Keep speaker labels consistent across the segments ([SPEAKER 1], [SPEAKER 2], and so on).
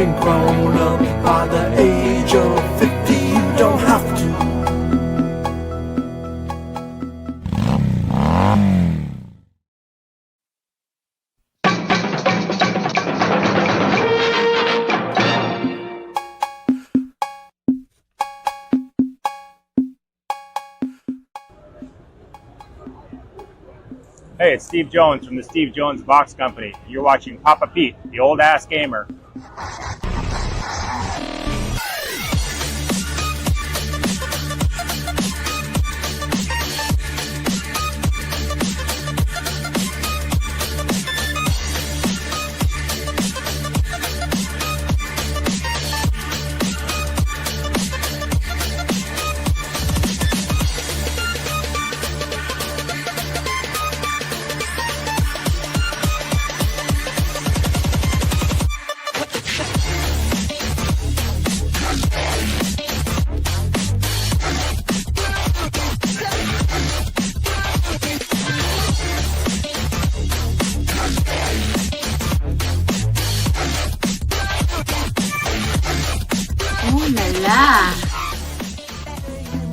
[SPEAKER 1] having grown up by the age of 50, you don't have to.
[SPEAKER 2] Hey, it's Steve Jones from the Steve Jones Box Company. You're watching Papa Pete, the old-ass gamer.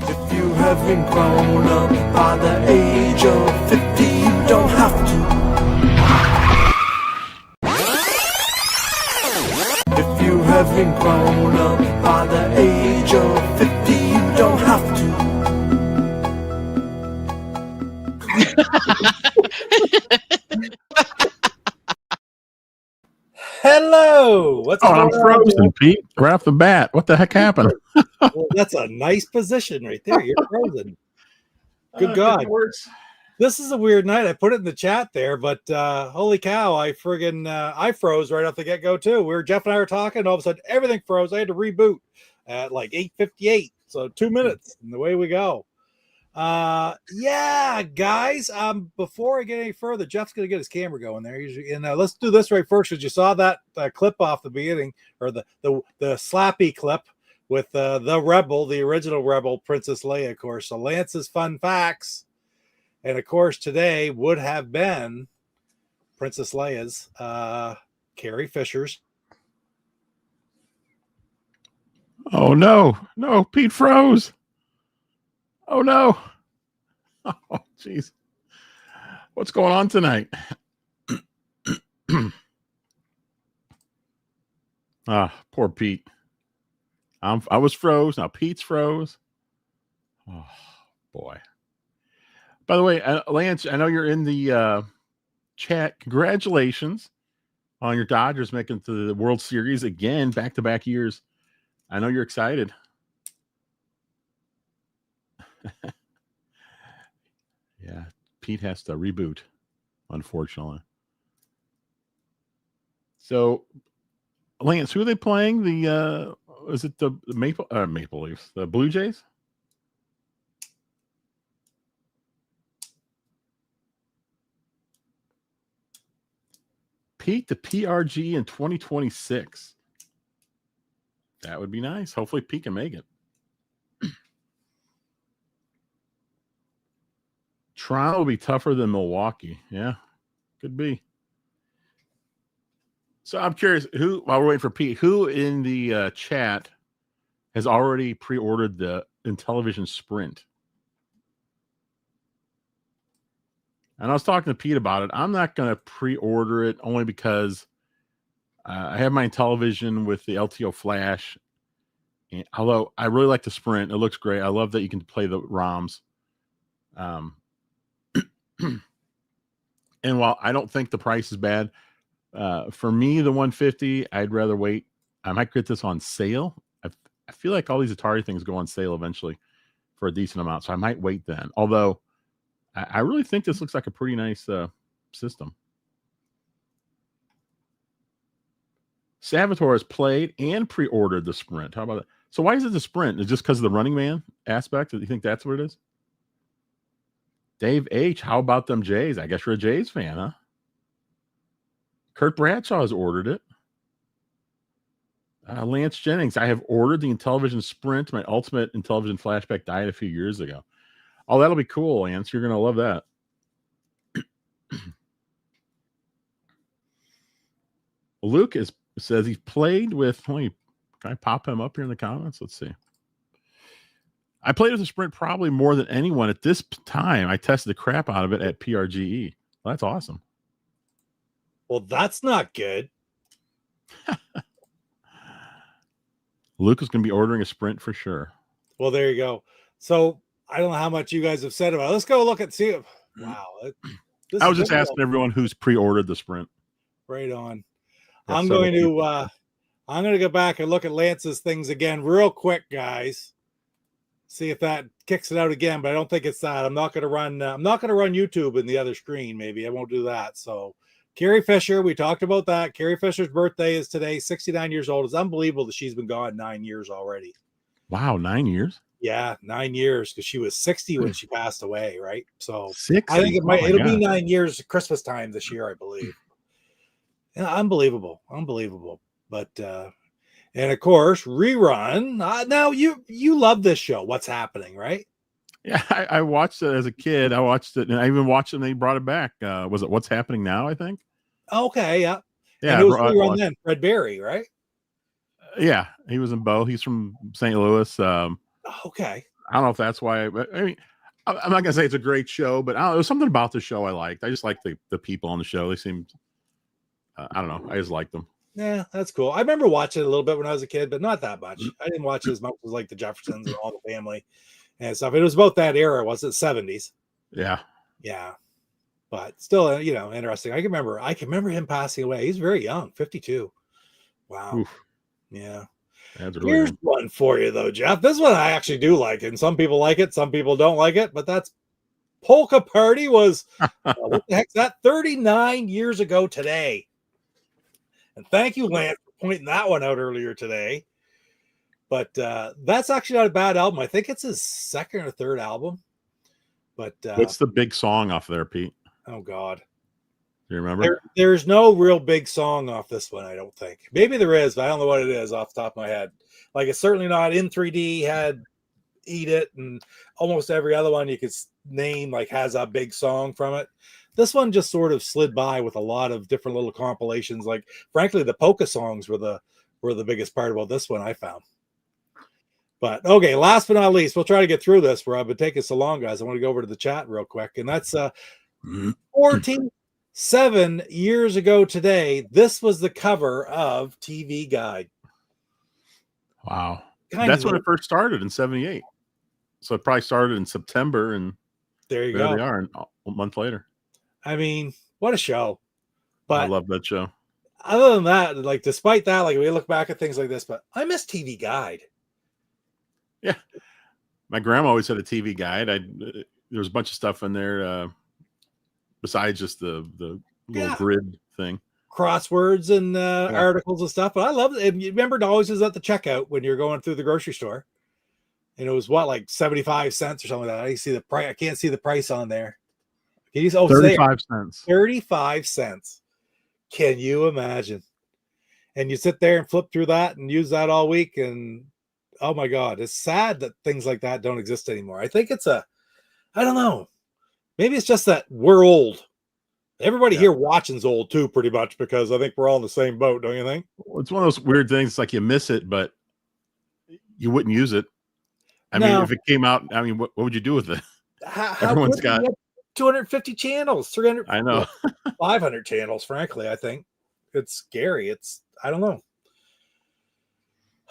[SPEAKER 2] If you haven't grown up by the age of 50, you don't have to. If you haven't grown up by the age of 50, you don't have to.
[SPEAKER 3] Hello. What's going on?
[SPEAKER 4] I'm frozen, Pete. Right off the bat. What the heck happened?
[SPEAKER 3] Well, that's a nice position right there. You're frozen. Good God. This is a weird night. I put it in the chat there, but holy cow, I froze right off the get-go too. Jeff and I were talking, and all of a sudden everything froze. I had to reboot at like 8:58. So 2 minutes, and away we go. Yeah, guys. Before I get any further, Jeff's gonna get his camera going there. Usually, and let's do this right first, because you saw that clip off the beginning, or the slappy clip with the Rebel, the original Rebel, Princess Leia, of course. So Lance's fun facts, and of course today would have been Princess Leia's, Carrie Fisher's.
[SPEAKER 4] Oh no, Pete froze. Oh no. Oh jeez. What's going on tonight? Poor Pete. I was froze. Now Pete's froze. Oh boy. By the way, Lance, I know you're in the chat. Congratulations on your Dodgers making it to the World Series again, back-to-back years. I know you're excited. Yeah, Pete has to reboot, unfortunately. So, Lance, who are they playing? Is it the Maple Leafs, the Blue Jays? Pete, the PRGE in 2026. That would be nice. Hopefully, Pete can make it. Toronto will be tougher than Milwaukee. Yeah, could be. So I'm curious, while we're waiting for Pete, who in the chat has already pre-ordered the Intellivision Sprint? And I was talking to Pete about it. I'm not going to pre-order it only because I have my Intellivision with the LTO Flash. And although I really like the Sprint, it looks great. I love that you can play the ROMs. And while I don't think the price is bad, for me, the 150, I'd rather wait. I might get this on sale. I feel like all these Atari things go on sale eventually for a decent amount, so I might wait then. Although I really think this looks like a pretty nice system. Salvatore has played and pre-ordered the Sprint. How about that? So why is it the Sprint? Is it just because of the Running Man aspect? Do you think that's what it is? Dave H., how about them Jays? I guess you're a Jays fan, huh? Kurt Bradshaw has ordered it. Lance Jennings, I have ordered the Intellivision Sprint. My ultimate Intellivision flashback died a few years ago. Oh, that'll be cool, Lance. You're going to love that. Luke is says he's played with. Can I pop him up here in the comments? Let's see. I played with the Sprint probably more than anyone at this time. I tested the crap out of it at PRGE. Well, that's awesome.
[SPEAKER 3] Well, that's not good.
[SPEAKER 4] Luke is going to be ordering a Sprint for sure.
[SPEAKER 3] Well, there you go. So I don't know how much you guys have said about it. Let's go look and see. Wow.
[SPEAKER 4] I was just asking everyone who's pre-ordered the Sprint.
[SPEAKER 3] Right on.
[SPEAKER 4] Got
[SPEAKER 3] I'm going to go back and look at Lance's things again real quick, guys. See if that kicks it out again, but I don't think it's that. I'm not going to run YouTube in the other screen. Maybe I won't do that. So Carrie Fisher, we talked about that. Carrie Fisher's birthday is today, 69 years old. It's unbelievable that she's been gone 9 years already.
[SPEAKER 4] Wow, 9 years?
[SPEAKER 3] Yeah, 9 years, because she was 60 when she passed away, right? So
[SPEAKER 4] 60?
[SPEAKER 3] I think it'll be 9 years Christmas time this year, I believe. Yeah, unbelievable. But and of course, rerun. Now you love this show. What's happening, right?
[SPEAKER 4] Yeah, I watched it as a kid. I watched it, and I even watched it. And they brought it back. Was it What's Happening Now? I think.
[SPEAKER 3] Okay, yeah.
[SPEAKER 4] Yeah,
[SPEAKER 3] and it was rerun then. Fred Berry, right?
[SPEAKER 4] Yeah, he was in Bo. He's from St. Louis.
[SPEAKER 3] Okay.
[SPEAKER 4] I don't know if that's why. But I mean, I'm not gonna say it's a great show, but there was something about the show I liked. I just liked the people on the show. They seemed. I don't know. I just liked them.
[SPEAKER 3] Yeah, that's cool. I remember watching it a little bit when I was a kid, but not that much. I didn't watch it as much as like the Jeffersons and all the family and stuff. It was about that era, was it 70s?
[SPEAKER 4] Yeah.
[SPEAKER 3] Yeah. But still, interesting. I can remember him passing away. He's very young, 52. Wow.
[SPEAKER 4] Oof.
[SPEAKER 3] Yeah.
[SPEAKER 4] Really
[SPEAKER 3] Here's
[SPEAKER 4] good.
[SPEAKER 3] one for you though, Jeff. This one I actually do like, and some people like it, some people don't like it, but that's Polka Party was what the heck's that? 39 years ago today. And thank you, Lance, for pointing that one out earlier today. But that's actually not a bad album. I think it's his second or third album. But
[SPEAKER 4] what's the big song off there, Pete?
[SPEAKER 3] Oh God.
[SPEAKER 4] Do you remember?
[SPEAKER 3] There's no real big song off this one, I don't think. Maybe there is, but I don't know what it is off the top of my head. Like, it's certainly not In 3D, had Eat It, and almost every other one you could name like has a big song from it. This one just sort of slid by with a lot of different little compilations. Like, frankly, the polka songs were the biggest part about this one I found. But okay, last but not least, we'll try to get through this where I've been taking so long, guys. I want to go over to the chat real quick. And that's 47 years ago today. This was the cover of TV Guide.
[SPEAKER 4] Wow. That's when it first started in 78. So it probably started in September, and
[SPEAKER 3] there you go.
[SPEAKER 4] They are a month later.
[SPEAKER 3] I mean, what a show. But
[SPEAKER 4] I love that show.
[SPEAKER 3] Other than that, like, despite that, like, we look back at things like this, but I miss TV Guide.
[SPEAKER 4] Yeah. My grandma always had a TV Guide. There was a bunch of stuff in there besides just the little grid thing.
[SPEAKER 3] Crosswords and articles and stuff. But I love it. And you remember it always was at the checkout when you're going through the grocery store. And it was like 75 cents or something like that. I see the price. I can't see the price on there. Can you
[SPEAKER 4] 35 cents.
[SPEAKER 3] 35 cents. Can you imagine? And you sit there and flip through that and use that all week. And oh my God, it's sad that things like that don't exist anymore. I think I don't know. Maybe it's just that we're old. Everybody here watching's old too, pretty much, because I think we're all in the same boat, don't you think?
[SPEAKER 4] Well, it's one of those weird things. It's like you miss it, but you wouldn't use it. I mean, if it came out, I mean, what would you do with it? Everyone's got
[SPEAKER 3] 250 channels, 300.
[SPEAKER 4] I know.
[SPEAKER 3] 500 channels, frankly. I think it's scary. I don't know.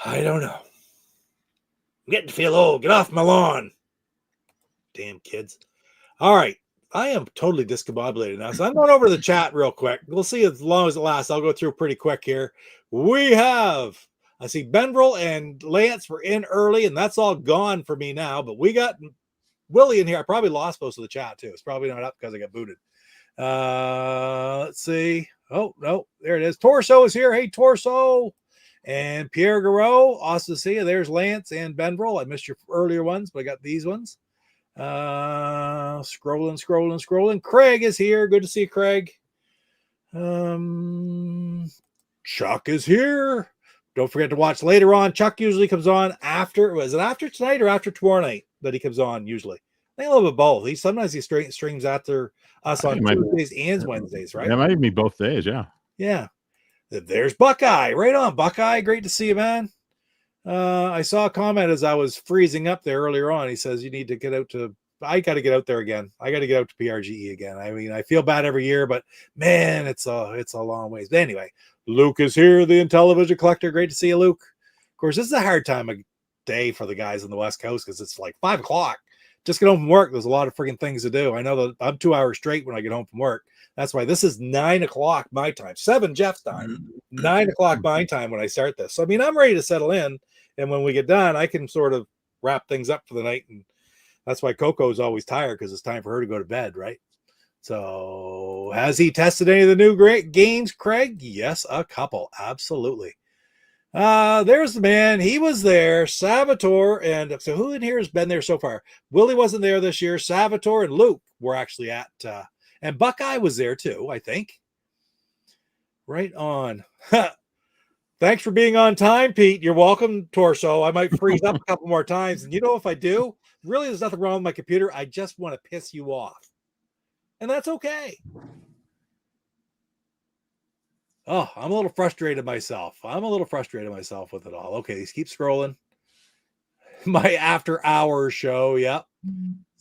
[SPEAKER 3] I'm getting to feel old. Get off my lawn. Damn kids. All right. I am totally discombobulated now. So I'm going over to the chat real quick. We'll see as long as it lasts. I'll go through pretty quick here. I see Benvril and Lance were in early, and that's all gone for me now. But we got Willie in here. I probably lost most of the chat too. It's probably not up because I got booted. Let's see. Oh, no, there it is. Torso is here. Hey, Torso. And Pierre Garreau, awesome to see you. There's Lance and Benvril. I missed your earlier ones, but I got these ones. Scrolling. Craig is here. Good to see you, Craig. Chuck is here. Don't forget to watch later on. Chuck usually comes on after. Was it after tonight or after tomorrow night that he comes on usually? I think a little bit both. Sometimes he streams after us on Tuesdays and Wednesdays, right?
[SPEAKER 4] That might even be both days, yeah.
[SPEAKER 3] Yeah. There's Buckeye. Right on, Buckeye. Great to see you, man. I saw a comment as I was freezing up there earlier on. He says you need to get out to. I got to get out there again. I got to get out to PRGE again. I mean, I feel bad every year, but man, it's a long ways. But anyway, Luke is here, the Intellivision Collector. Great to see you, Luke. Of course, this is a hard time of day for the guys on the West Coast because it's like 5 o'clock. Just get home from work. There's a lot of freaking things to do. I know that I'm 2 hours straight when I get home from work. That's why this is 9 o'clock my time, 7 Jeff's time, 9 o'clock my time when I start this. So, I mean, I'm ready to settle in. And when we get done, I can sort of wrap things up for the night. And that's why Coco's always tired, because it's time for her to go to bed, right? So has he tested any of the new great games, Craig? Yes, a couple. Absolutely. There's the man. He was there. Salvatore. And so who in here has been there so far? Willie wasn't there this year. Salvatore and Luke were actually at, and Buckeye was there too, I think. Right on. Thanks for being on time, Pete. You're welcome, Torso. I might freeze up a couple more times. And you know, if I do, really, there's nothing wrong with my computer. I just want to piss you off. And that's okay. Oh, I'm a little frustrated myself. I'm a little frustrated myself with it all. Okay, let's keep scrolling. My after hours show. Yep.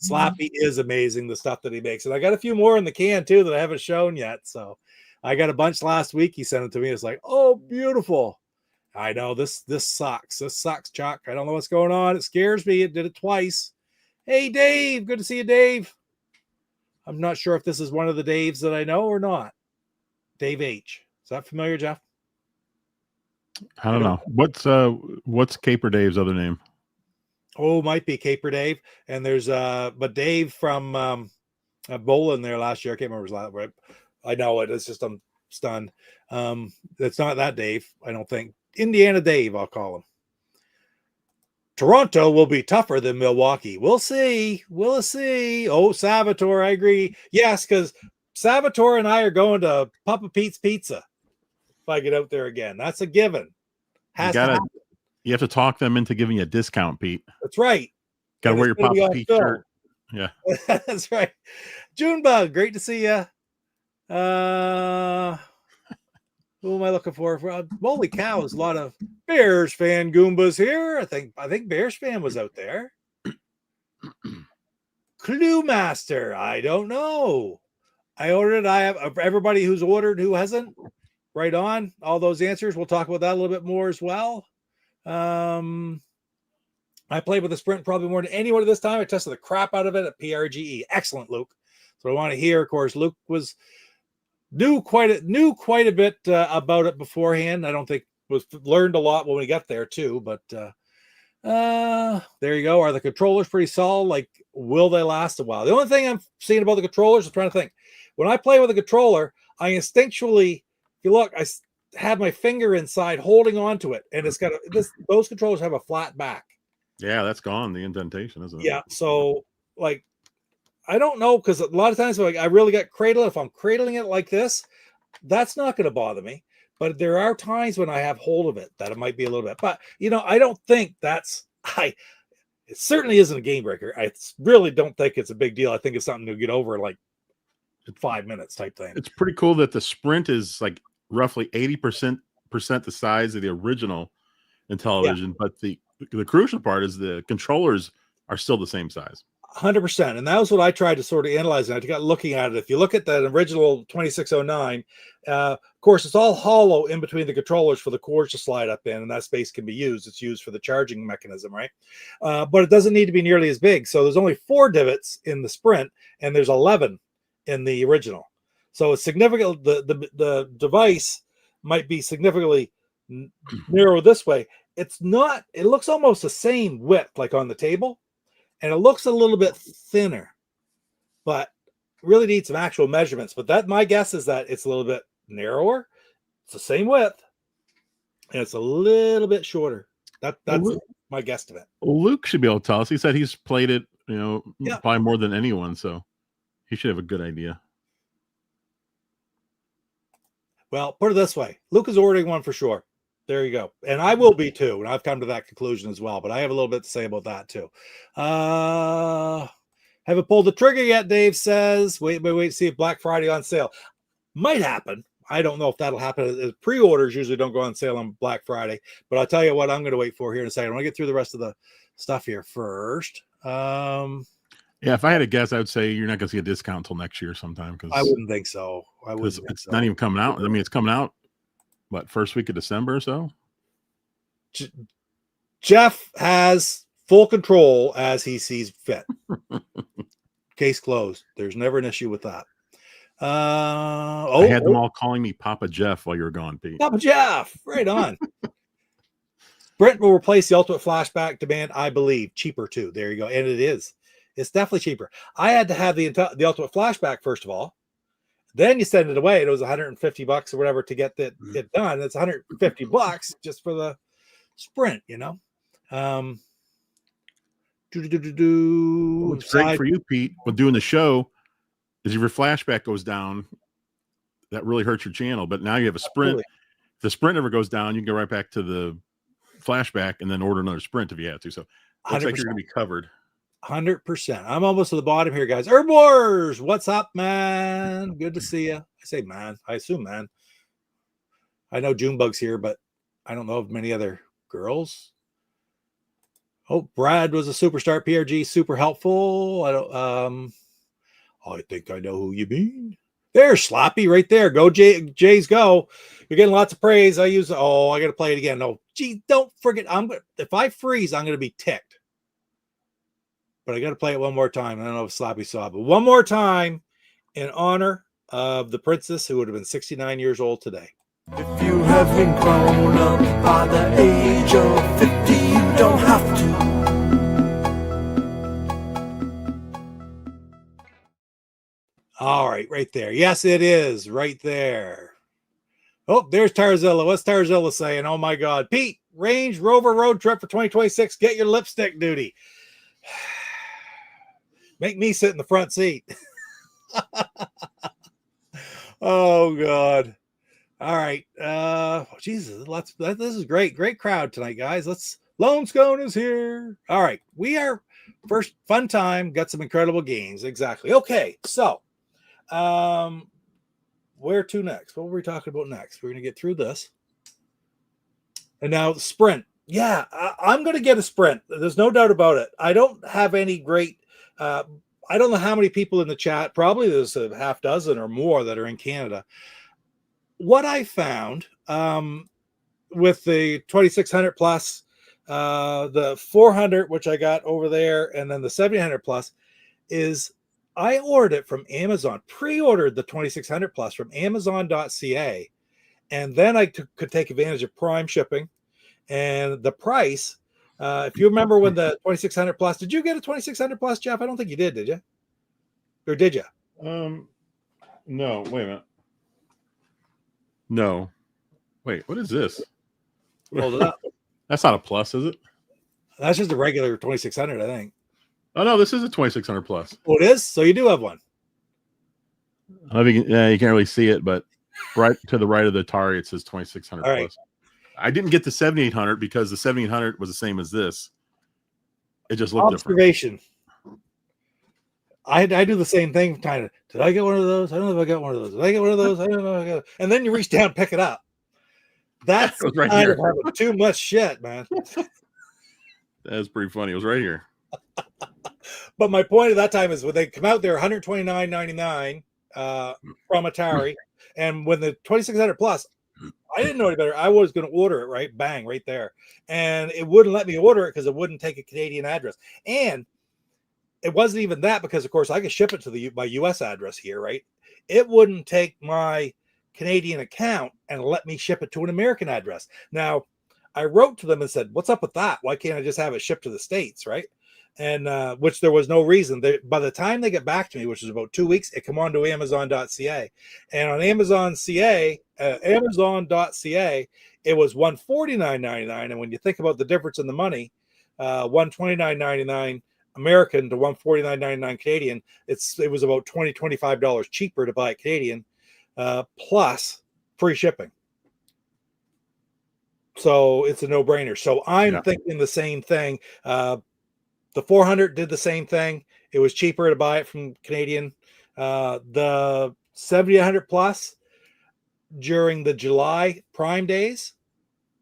[SPEAKER 3] Slappy is amazing, the stuff that he makes. And I got a few more in the can too that I haven't shown yet. So I got a bunch last week. He sent it to me. It's like, oh, beautiful. I know this sucks. This sucks, Chuck. I don't know what's going on. It scares me. It did it twice. Hey, Dave. Good to see you, Dave. I'm not sure if this is one of the Daves that I know or not. Dave H. Is that familiar, Jeff?
[SPEAKER 4] I don't know. What's Caper Dave's other name?
[SPEAKER 3] Oh, might be Caper Dave. And there's but Dave from Bowling there last year. I can't remember his last name. I know it. It's just I'm stunned. It's not that Dave, I don't think. Indiana Dave, I'll call him. Toronto will be tougher than Milwaukee. We'll see. We'll see. Oh, Salvatore, I agree. Yes, because Salvatore and I are going to Papa Pete's Pizza if I get out there again. That's a given.
[SPEAKER 4] You have to talk them into giving you a discount, Pete.
[SPEAKER 3] That's right.
[SPEAKER 4] Got to wear your Papa Pete shirt. Yeah.
[SPEAKER 3] That's right. Junebug, great to see you. Who am I looking for? Holy cow, there's a lot of Bears fan Goombas here. I think Bears fan was out there. Clue Master, I don't know. I ordered. I have everybody who's ordered, who hasn't. Right on. All those answers. We'll talk about that a little bit more as well. I played with the Sprint probably more than anyone at this time. I tested the crap out of it at PRGE. Excellent, Luke. So I want to hear. Of course, Luke knew quite a bit about it beforehand. I don't think learned a lot when we got there too. But there you go. Are the controllers pretty solid? Like, will they last a while? The only thing I'm seeing about the controllers, I'm trying to think. When I play with a controller, I instinctually, if you look, I have my finger inside holding onto it, and it's got those controllers have a flat back.
[SPEAKER 4] Yeah, that's gone. The indentation, isn't it?
[SPEAKER 3] Yeah. So like, I don't know, because a lot of times like I really got cradled. If I'm cradling it like this, that's not going to bother me. But there are times when I have hold of it that it might be a little bit. But I don't think it certainly isn't a game breaker. I really don't think it's a big deal. I think it's something to get over like in 5 minutes type thing.
[SPEAKER 4] It's pretty cool that the Sprint is like roughly 80% the size of the original Intellivision, but the crucial part is the controllers are still the same size.
[SPEAKER 3] 100%. And that was what I tried to sort of analyze. And I got looking at it. If you look at that original 2609, of course, it's all hollow in between the controllers for the cords to slide up in, and that space can be used. It's used for the charging mechanism, right? But it doesn't need to be nearly as big. So there's only 4 divots in the Sprint, and there's 11 in the original. So it's significant. The device might be significantly narrow this way. It's not. It looks almost the same width, like on the table. And it looks a little bit thinner, but really needs some actual measurements. But my guess is that it's a little bit narrower. It's the same width, and it's a little bit shorter. That's my guesstimate.
[SPEAKER 4] Luke should be able to tell us. He said he's played it, probably more than anyone, so he should have a good idea.
[SPEAKER 3] Well, put it this way: Luke is ordering one for sure. There you go. And I will be too. And I've come to that conclusion as well. But I have a little bit to say about that too. Haven't pulled the trigger yet, Dave says. Wait, see if Black Friday on sale. Might happen. I don't know if that'll happen. Pre-orders usually don't go on sale on Black Friday, but I'll tell you what I'm going to wait for here in a second. I want to get through the rest of the stuff here first.
[SPEAKER 4] Yeah, if I had to guess, I would say you're not going to see a discount until next year sometime. Because
[SPEAKER 3] I wouldn't think so.
[SPEAKER 4] It's not even coming out. I mean, it's coming out, what, first week of December or so?
[SPEAKER 3] Jeff has full control as he sees fit. Case closed. There's never an issue with that.
[SPEAKER 4] I had them all calling me Papa Jeff while you were gone, Pete.
[SPEAKER 3] Right on. Sprint will replace the Ultimate Flashback Demand, I believe. Cheaper too. There you go. And it is. It's definitely cheaper. I had to have the Ultimate Flashback first of all. Then you send it away. It was $150 or whatever to get it done. It's $150 just for the Sprint, you know.
[SPEAKER 4] What's great for you, Pete, with doing the show is if your flashback goes down, that really hurts your channel. But now you have a Sprint.
[SPEAKER 3] Absolutely.
[SPEAKER 4] If the Sprint ever goes down, you can go right back to the flashback and then order another Sprint if you have to. So it looks like you're going to be covered.
[SPEAKER 3] 100%. I'm almost to the bottom here, guys. Herb Wars, what's up, man? Good to see you. I say man. I assume man. I know Junebug's here, but I don't know of many other girls. Oh, Brad was a superstar PRG, super helpful. I think I know who you mean. There's Sloppy right there. Go Jays go. You're getting lots of praise. I got to play it again. No, gee, don't forget. If I freeze, I'm going to be ticked. But I got to play it one more time. I don't know if Sloppy saw it, but one more time in honor of the princess who would have been 69 years old today.
[SPEAKER 2] If you haven't grown up by the age of 50, you don't have to.
[SPEAKER 3] All right, right there. Yes, it is right there. Oh, there's Tarzilla. What's Tarzilla saying? Oh my God. Pete, Range Rover road trip for 2026. Get your lipstick duty. Make me sit in the front seat. Oh God. All right. Jesus, this is great. Great crowd tonight, guys. Lone Scone is here. All right. We are first fun time. Got some incredible games. Exactly. Okay. So, where to next? What were we talking about next? We're going to get through this. And now Sprint. Yeah, I'm going to get a Sprint. There's no doubt about it. I don't have any great, I don't know how many people in the chat. Probably there's a half dozen or more that are in Canada. What I found with the 2600 plus, the 400, which I got over there, and then the 700 plus is I ordered it from Amazon, pre-ordered the 2600 plus from Amazon.ca. And then I could take advantage of Prime shipping and the price. If you remember when the 2600 plus, did you get a 2600 plus, Jeff? I don't think you did you? Or did you?
[SPEAKER 4] No, wait a minute. No. Wait, what is this?
[SPEAKER 3] Hold it up.
[SPEAKER 4] That's not a plus, is it?
[SPEAKER 3] That's just a regular 2600, I think.
[SPEAKER 4] Oh, no, this is a 2600 plus.
[SPEAKER 3] Oh, it is? So you do have one.
[SPEAKER 4] You can't really see it, but right to the right of the Atari, it says 2600
[SPEAKER 3] All
[SPEAKER 4] plus.
[SPEAKER 3] right.
[SPEAKER 4] I didn't get the 7800 because the 7800 was the same as this. It just looked
[SPEAKER 3] Observation.
[SPEAKER 4] different.
[SPEAKER 3] I do the same thing. Kind of. Did I get one of those? I don't know if I got one of those. Did I get one of those? I don't know if I got. And then you reach down, and pick it up. That's
[SPEAKER 4] right
[SPEAKER 3] kind
[SPEAKER 4] here.
[SPEAKER 3] of having too much shit, man.
[SPEAKER 4] That's pretty funny. It was right here.
[SPEAKER 3] But my point at that time is when they come out, they're $129.99 from Atari, and when the 2600 plus, I didn't know any better. I was going to order it right, bang, right there, and it wouldn't let me order it because it wouldn't take a Canadian address, and it wasn't even that because, of course, I could ship it to my U.S. address here, right? It wouldn't take my Canadian account and let me ship it to an American address. Now, I wrote to them and said, "What's up with that? Why can't I just have it shipped to the States, right?" And which there was no reason. By the time they get back to me, which was about 2 weeks, it come on to Amazon.ca, and on Amazon.ca, it was $149.99. And when you think about the difference in the money, $129.99 American to $149.99 Canadian, it was about $25 cheaper to buy it Canadian, plus free shipping. So it's a no-brainer. So I'm thinking the same thing. The 400 did the same thing. It was cheaper to buy it from Canadian. The 7000 plus, during the July Prime days.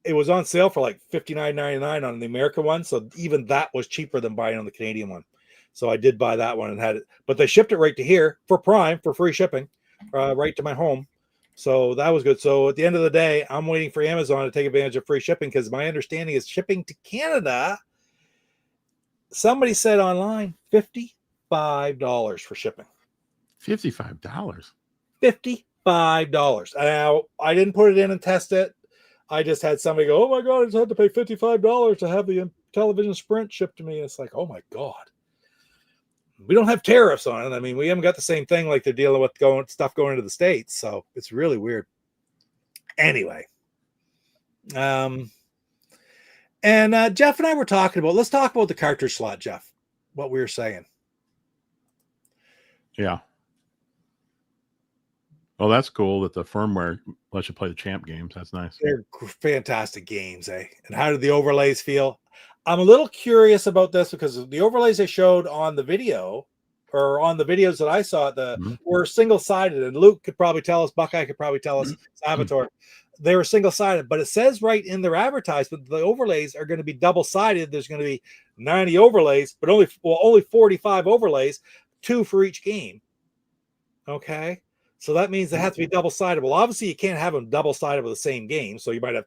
[SPEAKER 3] It was on sale for like $59.99 on the American one. So even that was cheaper than buying on the Canadian one. So I did buy that one and had it, but they shipped it right to here for Prime for free shipping, right to my home. So that was good. So at the end of the day, I'm waiting for Amazon to take advantage of free shipping, because my understanding is shipping to Canada, somebody said online, $55 for shipping.
[SPEAKER 4] $55.
[SPEAKER 3] $55. Now, I didn't put it in and test it. I just had somebody go, oh my God, I just had to pay $55 to have the Intellivision Sprint shipped to me. And it's like, oh my God. We don't have tariffs on it. I mean, we haven't got the same thing like they're dealing with stuff going into the States. So it's really weird. Anyway. And Jeff and I were talking about, let's talk about the cartridge slot, Jeff, what we were saying.
[SPEAKER 4] Yeah. Well, that's cool that the firmware lets you play the champ games. That's nice.
[SPEAKER 3] They're fantastic games, eh? And how did the overlays feel? I'm a little curious about this, because the overlays they showed on the video, or on the videos that I saw, were single-sided, and Luke could probably tell us, Buckeye could probably tell us, Saboteur, they were single-sided, but it says right in their advertisement, the overlays are going to be double-sided. There's going to be 90 overlays, but only 45 overlays, 2 for each game. Okay. So that means they have to be double-sided. Well, obviously you can't have them double-sided with the same game. So you might have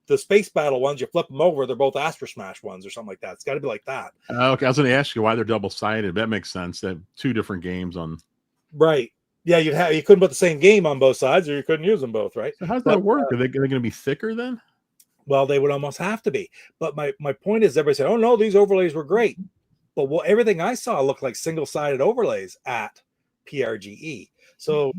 [SPEAKER 3] the Space Battle ones, you flip them over, they're both Astro Smash ones or something like that. It's got to be like that.
[SPEAKER 4] Okay, I was going to ask you why they're double-sided. That makes sense. They have 2 different games on.
[SPEAKER 3] Right. Yeah, you couldn't put the same game on both sides, or you couldn't use them both, right?
[SPEAKER 4] So how does that work? Are they going to be thicker then?
[SPEAKER 3] Well, they would almost have to be. But my point is, everybody said, oh no, these overlays were great. But everything I saw looked like single-sided overlays at PRGE. So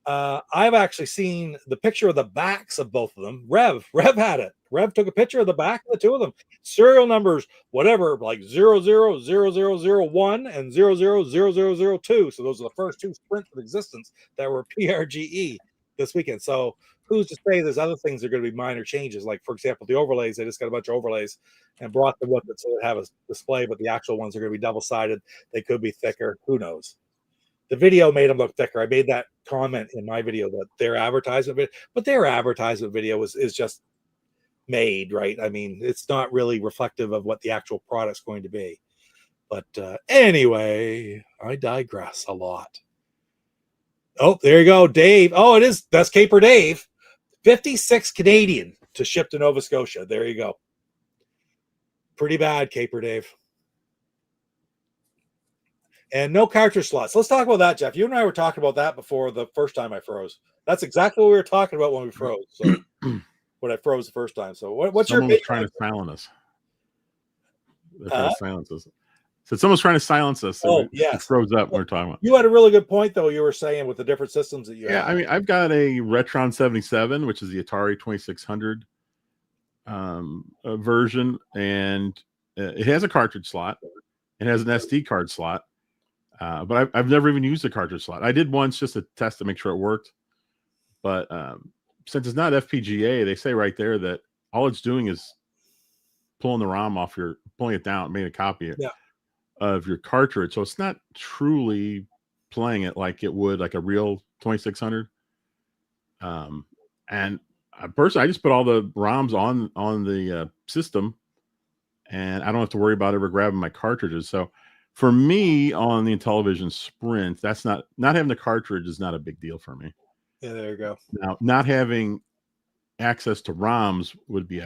[SPEAKER 3] I've actually seen the picture of the backs of both of them. Rev had it. Rev took a picture of the back of the 2 of them. Serial numbers, whatever, like 000001 and 000002. So those are the first 2 sprints of existence that were PRGE this weekend. So who's to say there's other things that are going to be minor changes? Like, for example, the overlays, they just got a bunch of overlays and brought them with it so they have a display, but the actual ones are going to be double-sided. They could be thicker. Who knows? The video made them look thicker. I made that comment in my video that their advertisement video is just made, right? I mean, it's not really reflective of what the actual product's going to be. But anyway, I digress a lot. Oh, there you go, Dave. Oh, it is. That's Caper Dave. 56 Canadian to ship to Nova Scotia. There you go. Pretty bad, Caper Dave. And no cartridge slots. Let's talk about that, Jeff. You and I were talking about that before the first time I froze. That's exactly what we were talking about when we froze. So when I froze the first time. So what's
[SPEAKER 4] Someone
[SPEAKER 3] your
[SPEAKER 4] was trying to silence us? They're trying to silence us. So someone's trying to silence us. So
[SPEAKER 3] yes.
[SPEAKER 4] It froze up when we we're talking about.
[SPEAKER 3] You had a really good point, though. You were saying with the different systems that you have.
[SPEAKER 4] Yeah, I mean, I've got a Retron 77, which is the Atari 2600 version, and it has a cartridge slot. It has an SD card slot. But I've never even used a cartridge slot. I did once just to test to make sure it worked. But since it's not FPGA, they say right there that all it's doing is pulling the ROM off pulling it down, making a copy of your cartridge. So it's not truly playing it like it would like a real 2600. And personally, I just put all the ROMs on the system, and I don't have to worry about ever grabbing my cartridges. So for me on the Intellivision Sprint, that's not having the cartridge is not a big deal for me.
[SPEAKER 3] Yeah, there you go.
[SPEAKER 4] Now, not having access to ROMs would be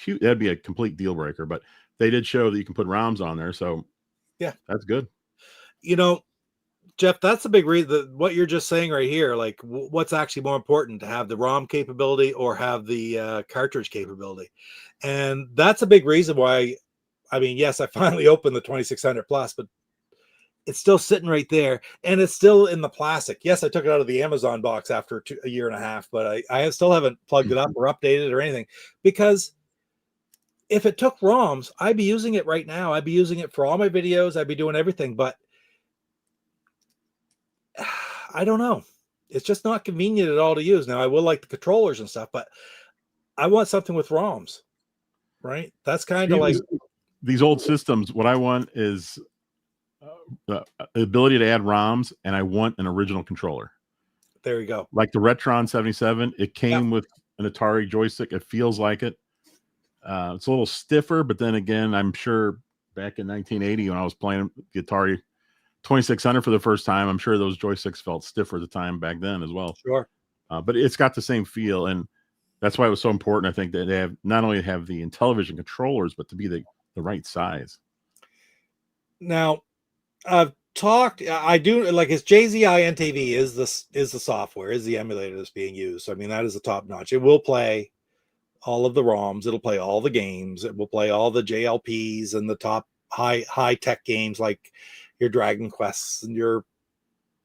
[SPEAKER 4] that'd be a complete deal breaker, but they did show that you can put ROMs on there. So
[SPEAKER 3] yeah,
[SPEAKER 4] that's good.
[SPEAKER 3] You know, Jeff, that's the big reason. What you're just saying right here, like what's actually more important, to have the ROM capability or have the cartridge capability? And that's a big reason why. I mean, yes, I finally opened the 2600 Plus, but it's still sitting right there, and it's still in the plastic. Yes, I took it out of the Amazon box after a year and a half, but I still haven't plugged it up or updated it or anything, because if it took ROMs, I'd be using it right now. I'd be using it for all my videos. I'd be doing everything, but I don't know. It's just not convenient at all to use. Now, I will like the controllers and stuff, but I want something with ROMs, right? That's kind of like
[SPEAKER 4] these old systems. What I want is the ability to add ROMs, and I want an original controller.
[SPEAKER 3] There you go.
[SPEAKER 4] Like the Retron 77, it came with an Atari joystick. It feels like it. It's a little stiffer, but then again, I'm sure back in 1980 when I was playing the Atari 2600 for the first time, I'm sure those joysticks felt stiffer at the time back then as well.
[SPEAKER 3] Sure.
[SPEAKER 4] But it's got the same feel, and that's why it was so important, I think, that they have not only have the Intellivision controllers, but to be the right size.
[SPEAKER 3] Now, I've talked. I do like it's JZI NTV is the software, is the emulator that's being used. So, I mean, that is the top notch. It will play all of the ROMs. It'll play all the games. It will play all the JLPs and the top high tech games like your Dragon Quests and your,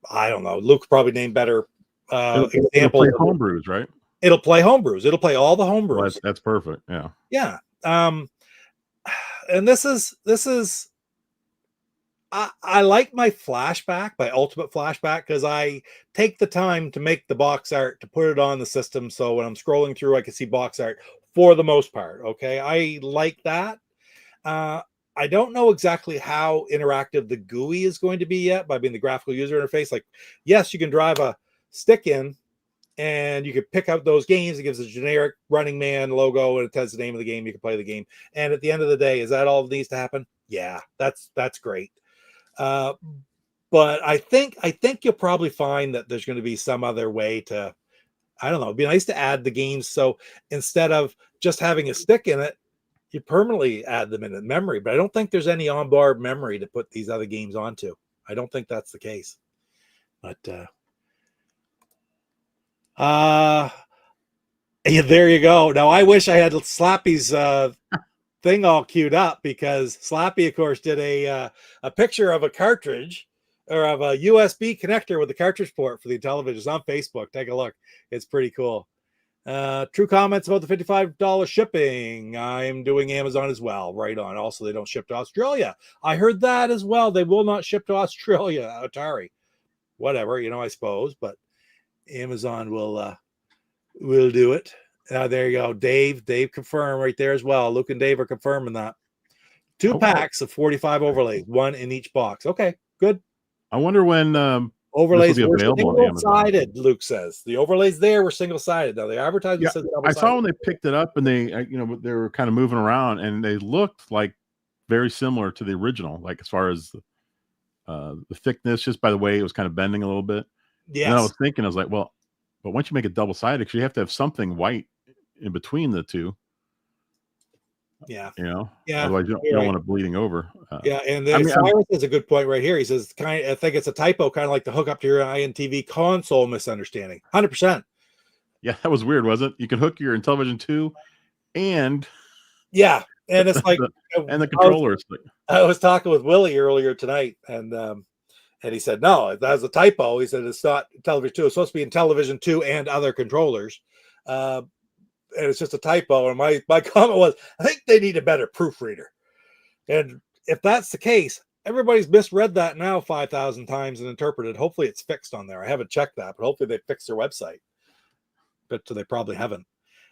[SPEAKER 3] I don't know. Luke probably named better example.
[SPEAKER 4] It'll play homebrews, right?
[SPEAKER 3] It'll play homebrews. It'll play all the homebrews.
[SPEAKER 4] Well, that's perfect. Yeah.
[SPEAKER 3] Yeah. And this is I like my flashback, my ultimate flashback, because I take the time to make the box art to put it on the system. So when I'm scrolling through, I can see box art for the most part. Okay. I like that. I don't know exactly how interactive the GUI is going to be yet by being the graphical user interface. Like, yes, you can drive a stick in and you can pick out those games. It gives a generic Running Man logo and it tells the name of the game. You can play the game. And at the end of the day, is that all that needs to happen? Yeah, that's great. But I think you'll probably find that there's going to be some other way to, I don't know, it'd be nice to add the games. So instead of just having a stick in it, you permanently add them in the memory, but I don't think there's any onboard memory to put these other games onto. I don't think that's the case. But yeah, there you go. Now I wish I had Slappy's thing all queued up, because Slappy, of course, did a picture of a cartridge or of a USB connector with the cartridge port for the Intellivision. It's on Facebook. Take a look. It's pretty cool. True comments about the $55 shipping. I'm doing Amazon as well. Right on. Also, they don't ship to Australia. I heard that as well. They will not ship to Australia. Atari, whatever, I suppose, but Amazon will do it. There you go. Dave confirmed right there as well. Luke and Dave are confirming that. 2 packs of 45 overlays, 1 in each box. Okay, good.
[SPEAKER 4] I wonder when
[SPEAKER 3] overlays
[SPEAKER 4] were
[SPEAKER 3] single-sided. Luke says the overlays there were single-sided. Now the advertisement says double-sided.
[SPEAKER 4] I saw when they picked it up and they they were kind of moving around and they looked like very similar to the original, like as far as the thickness, just by the way it was kind of bending a little bit.
[SPEAKER 3] Yes.
[SPEAKER 4] And I was thinking, I was like, well, but once you make it double-sided, because you have to have something white in between the two.
[SPEAKER 3] Yeah.
[SPEAKER 4] Yeah. Otherwise, you don't want it bleeding over.
[SPEAKER 3] Yeah. And then Cyrus has a good point right here. He says, I think it's a typo, kind of like the hook up to your INTV console misunderstanding. 100%.
[SPEAKER 4] Yeah. That was weird, wasn't it? You can hook your Intellivision 2 and.
[SPEAKER 3] Yeah. And it's like.
[SPEAKER 4] and the controllers.
[SPEAKER 3] I was talking with Willie earlier tonight, and he said, no, that's a typo. He said, it's not Intellivision 2. It's supposed to be Intellivision 2 and other controllers. And it's just a typo. And my comment was, I think they need a better proofreader. And if that's the case, everybody's misread that now 5,000 times and interpreted. Hopefully it's fixed on there. I haven't checked that, but hopefully they fixed their website. But they probably haven't.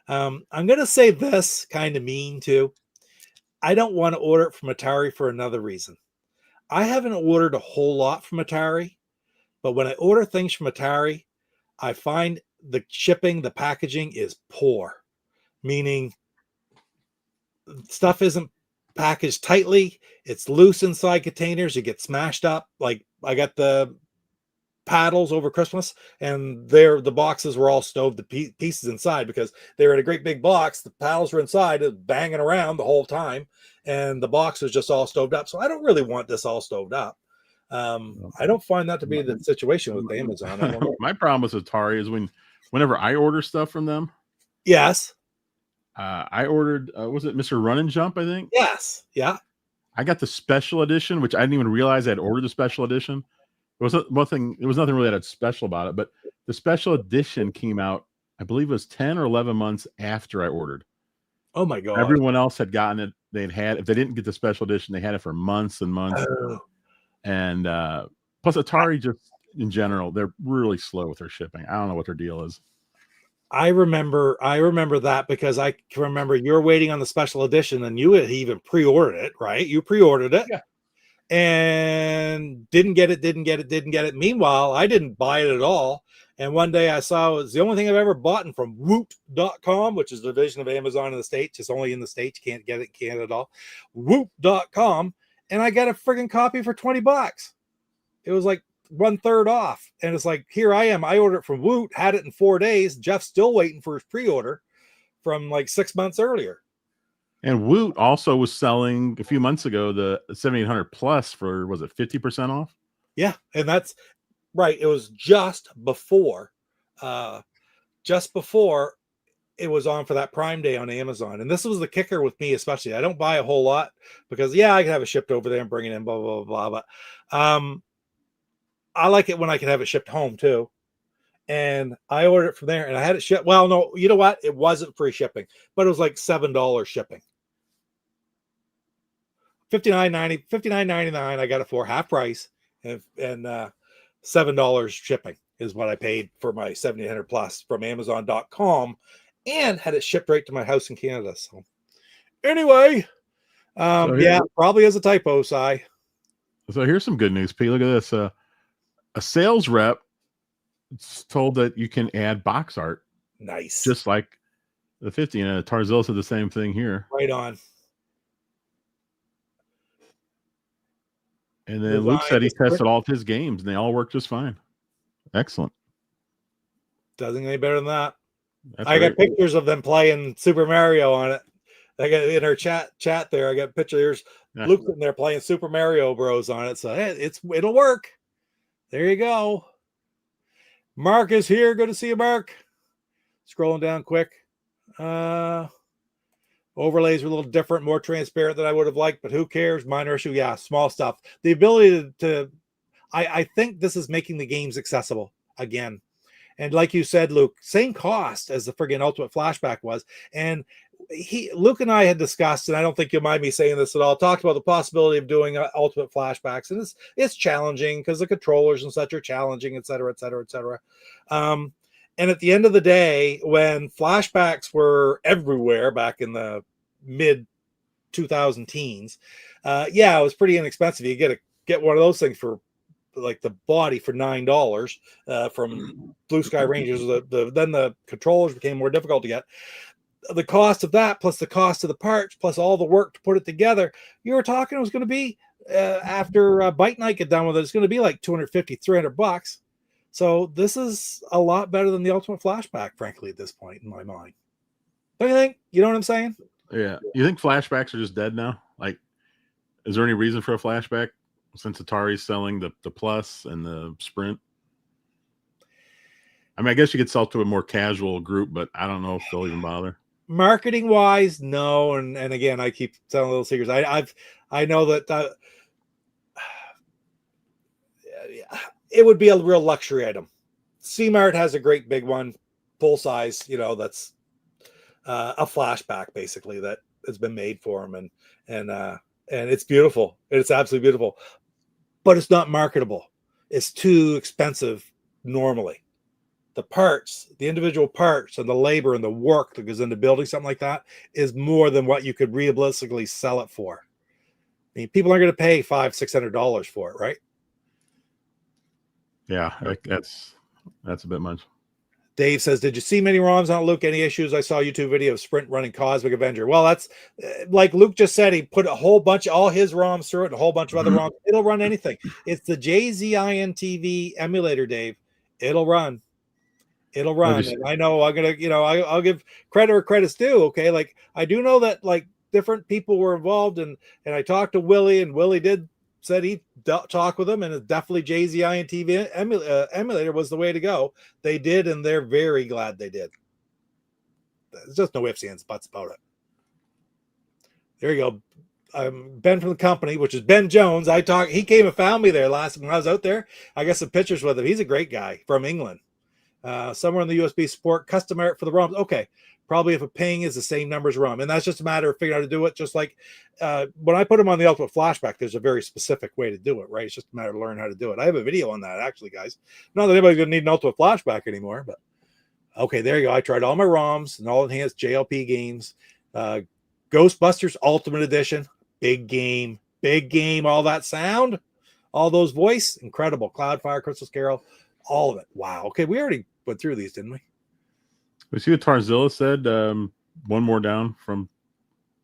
[SPEAKER 3] I'm going to say this kind of mean too. I don't want to order it from Atari for another reason. I haven't ordered a whole lot from Atari, but when I order things from Atari, I find the shipping, the packaging is poor. Meaning stuff isn't packaged tightly. It's loose inside containers. It gets smashed up. Like I got the paddles over Christmas and the boxes were all stowed the pieces inside because they were in a great big box. The paddles were inside, banging around the whole time. And the box was just all stoved up. So I don't really want this all stoved up. I don't find that to be the situation with Amazon. I don't know.
[SPEAKER 4] My problem with Atari is whenever I order stuff from them.
[SPEAKER 3] Yes.
[SPEAKER 4] I ordered, was it Mr. Run and Jump, I think?
[SPEAKER 3] Yes. Yeah.
[SPEAKER 4] I got the special edition, which I didn't even realize I'd ordered the special edition. There was nothing really that special about it, but the special edition came out, I believe it was 10 or 11 months after I ordered.
[SPEAKER 3] Oh my God.
[SPEAKER 4] Everyone else had gotten it. If they didn't get the special edition, they had it for months and months.
[SPEAKER 3] Oh.
[SPEAKER 4] And plus Atari just in general, they're really slow with their shipping. I don't know what their deal is.
[SPEAKER 3] I remember that because I can remember you're waiting on the special edition and you had even pre-ordered it, right? You pre-ordered it.
[SPEAKER 4] Yeah.
[SPEAKER 3] and didn't get it. Meanwhile, I didn't buy it at all. And one day I saw it was the only thing I've ever bought from Woot.com, which is a division of Amazon in the States. It's only in the States. You can't get it in Canada at all. Woot.com. And I got a friggin' copy for $20. It was like 1/3 off. And it's like, here I am. I ordered it from Woot, had it in 4 days. Jeff's still waiting for his pre-order from like 6 months earlier.
[SPEAKER 4] And Woot also was selling a few months ago the 7800 Plus for, was it 50% off?
[SPEAKER 3] Yeah, and that's right. It was just before it was on for that Prime Day on Amazon. And this was the kicker with me, especially. I don't buy a whole lot because I can have it shipped over there and bring it in, blah, blah, blah, blah. But I like it when I can have it shipped home too. And I ordered it from there and I had it shipped. Well, no, you know what? It wasn't free shipping, but it was like $7 shipping. $59.99 I got it for half price, and $7 shipping is what I paid for my 7800 Plus from Amazon.com, and had it shipped right to my house in Canada. So anyway, probably as a typo, Si.
[SPEAKER 4] So here's some good news, Pete. Look at this. A sales rep told that you can add box art.
[SPEAKER 3] Nice.
[SPEAKER 4] Just like the 50. And Tarzil said the same thing here.
[SPEAKER 3] Right on.
[SPEAKER 4] And then Luke said he tested all of his games and they all worked just fine. Excellent.
[SPEAKER 3] Doesn't get any better than that. I got pictures of them playing Super Mario on it. I got in our chat there. I got pictures.
[SPEAKER 4] Yeah.
[SPEAKER 3] Luke in there playing Super Mario Bros on it. So hey, it'll work. There you go. Mark is here. Good to see you, Mark. Scrolling down quick. Overlays are a little different, more transparent than I would have liked, but who cares? Minor issue. Yeah, small stuff. The ability to I think this is making the games accessible again. And like you said, Luke, same cost as the friggin' Ultimate Flashback was. And Luke and I had discussed, and I don't think you'll mind me saying this at all, talked about the possibility of doing Ultimate Flashbacks. And it's challenging because the controllers and such are challenging, et cetera, et cetera, et cetera. And at the end of the day, when flashbacks were everywhere back in the mid 2000 teens, it was pretty inexpensive. You get one of those things for like the body for $9 from Blue Sky Rangers. Then the controllers became more difficult to get. The cost of that, plus the cost of the parts, plus all the work to put it together, you were talking it was going to be after Bite Night get done with it, it's going to be like $250, $300. So this is a lot better than the Ultimate Flashback, frankly, at this point in my mind. Don't you think? You know what I'm saying?
[SPEAKER 4] Yeah. You think flashbacks are just dead now? Like, is there any reason for a flashback since Atari's selling the Plus and the Sprint? I mean, I guess you could sell to a more casual group, but I don't know if they'll even bother.
[SPEAKER 3] Marketing wise, no. And again, I keep telling little secrets. I know that it would be a real luxury item. C-Mart has a great big one, full size, that's a flashback basically that has been made for them. And it's beautiful. It's absolutely beautiful, but it's not marketable. It's too expensive normally. The parts, the individual parts and the labor and the work that goes into building something like that is more than what you could realistically sell it for. I mean, people aren't going to pay $500-$600 for it, right?
[SPEAKER 4] Yeah, that's a bit much.
[SPEAKER 3] Dave says, did you see many ROMs on Luke? Any issues? I saw a YouTube video of Sprint running Cosmic Avenger. Well, that's like Luke just said, he put a whole bunch of all his ROMs through it and a whole bunch of other ROMs. It'll run anything. It's the JZINTV emulator, Dave. It'll run. It'll run. And I know I'm going to, I'll give credit where credit's due. Okay. Like I do know that like different people were involved and I talked to Willie and Willie said he'd talk with them, and it's definitely JZINTV emulator was the way to go. They did, and they're very glad they did. There's just no ifs, ands, buts about it. There you go. Ben from the company, which is Ben Jones. He came and found me there last when I was out there. I got some pictures with him. He's a great guy from England. Somewhere in the USB support, custom art for the ROMs. Okay. Probably if a ping is the same number as ROM. And that's just a matter of figuring out how to do it. Just like when I put them on the Ultimate Flashback, there's a very specific way to do it, right? It's just a matter of learning how to do it. I have a video on that, actually, guys. Not that anybody's going to need an Ultimate Flashback anymore, but okay, there you go. I tried all my ROMs and all enhanced JLP games. Ghostbusters Ultimate Edition, big game, big game, all that sound, all those voice, incredible. Cloudfire, Crystal Carol, all of it. Wow. Okay, we already went through these, didn't we?
[SPEAKER 4] We see what Tarzilla said. One more down from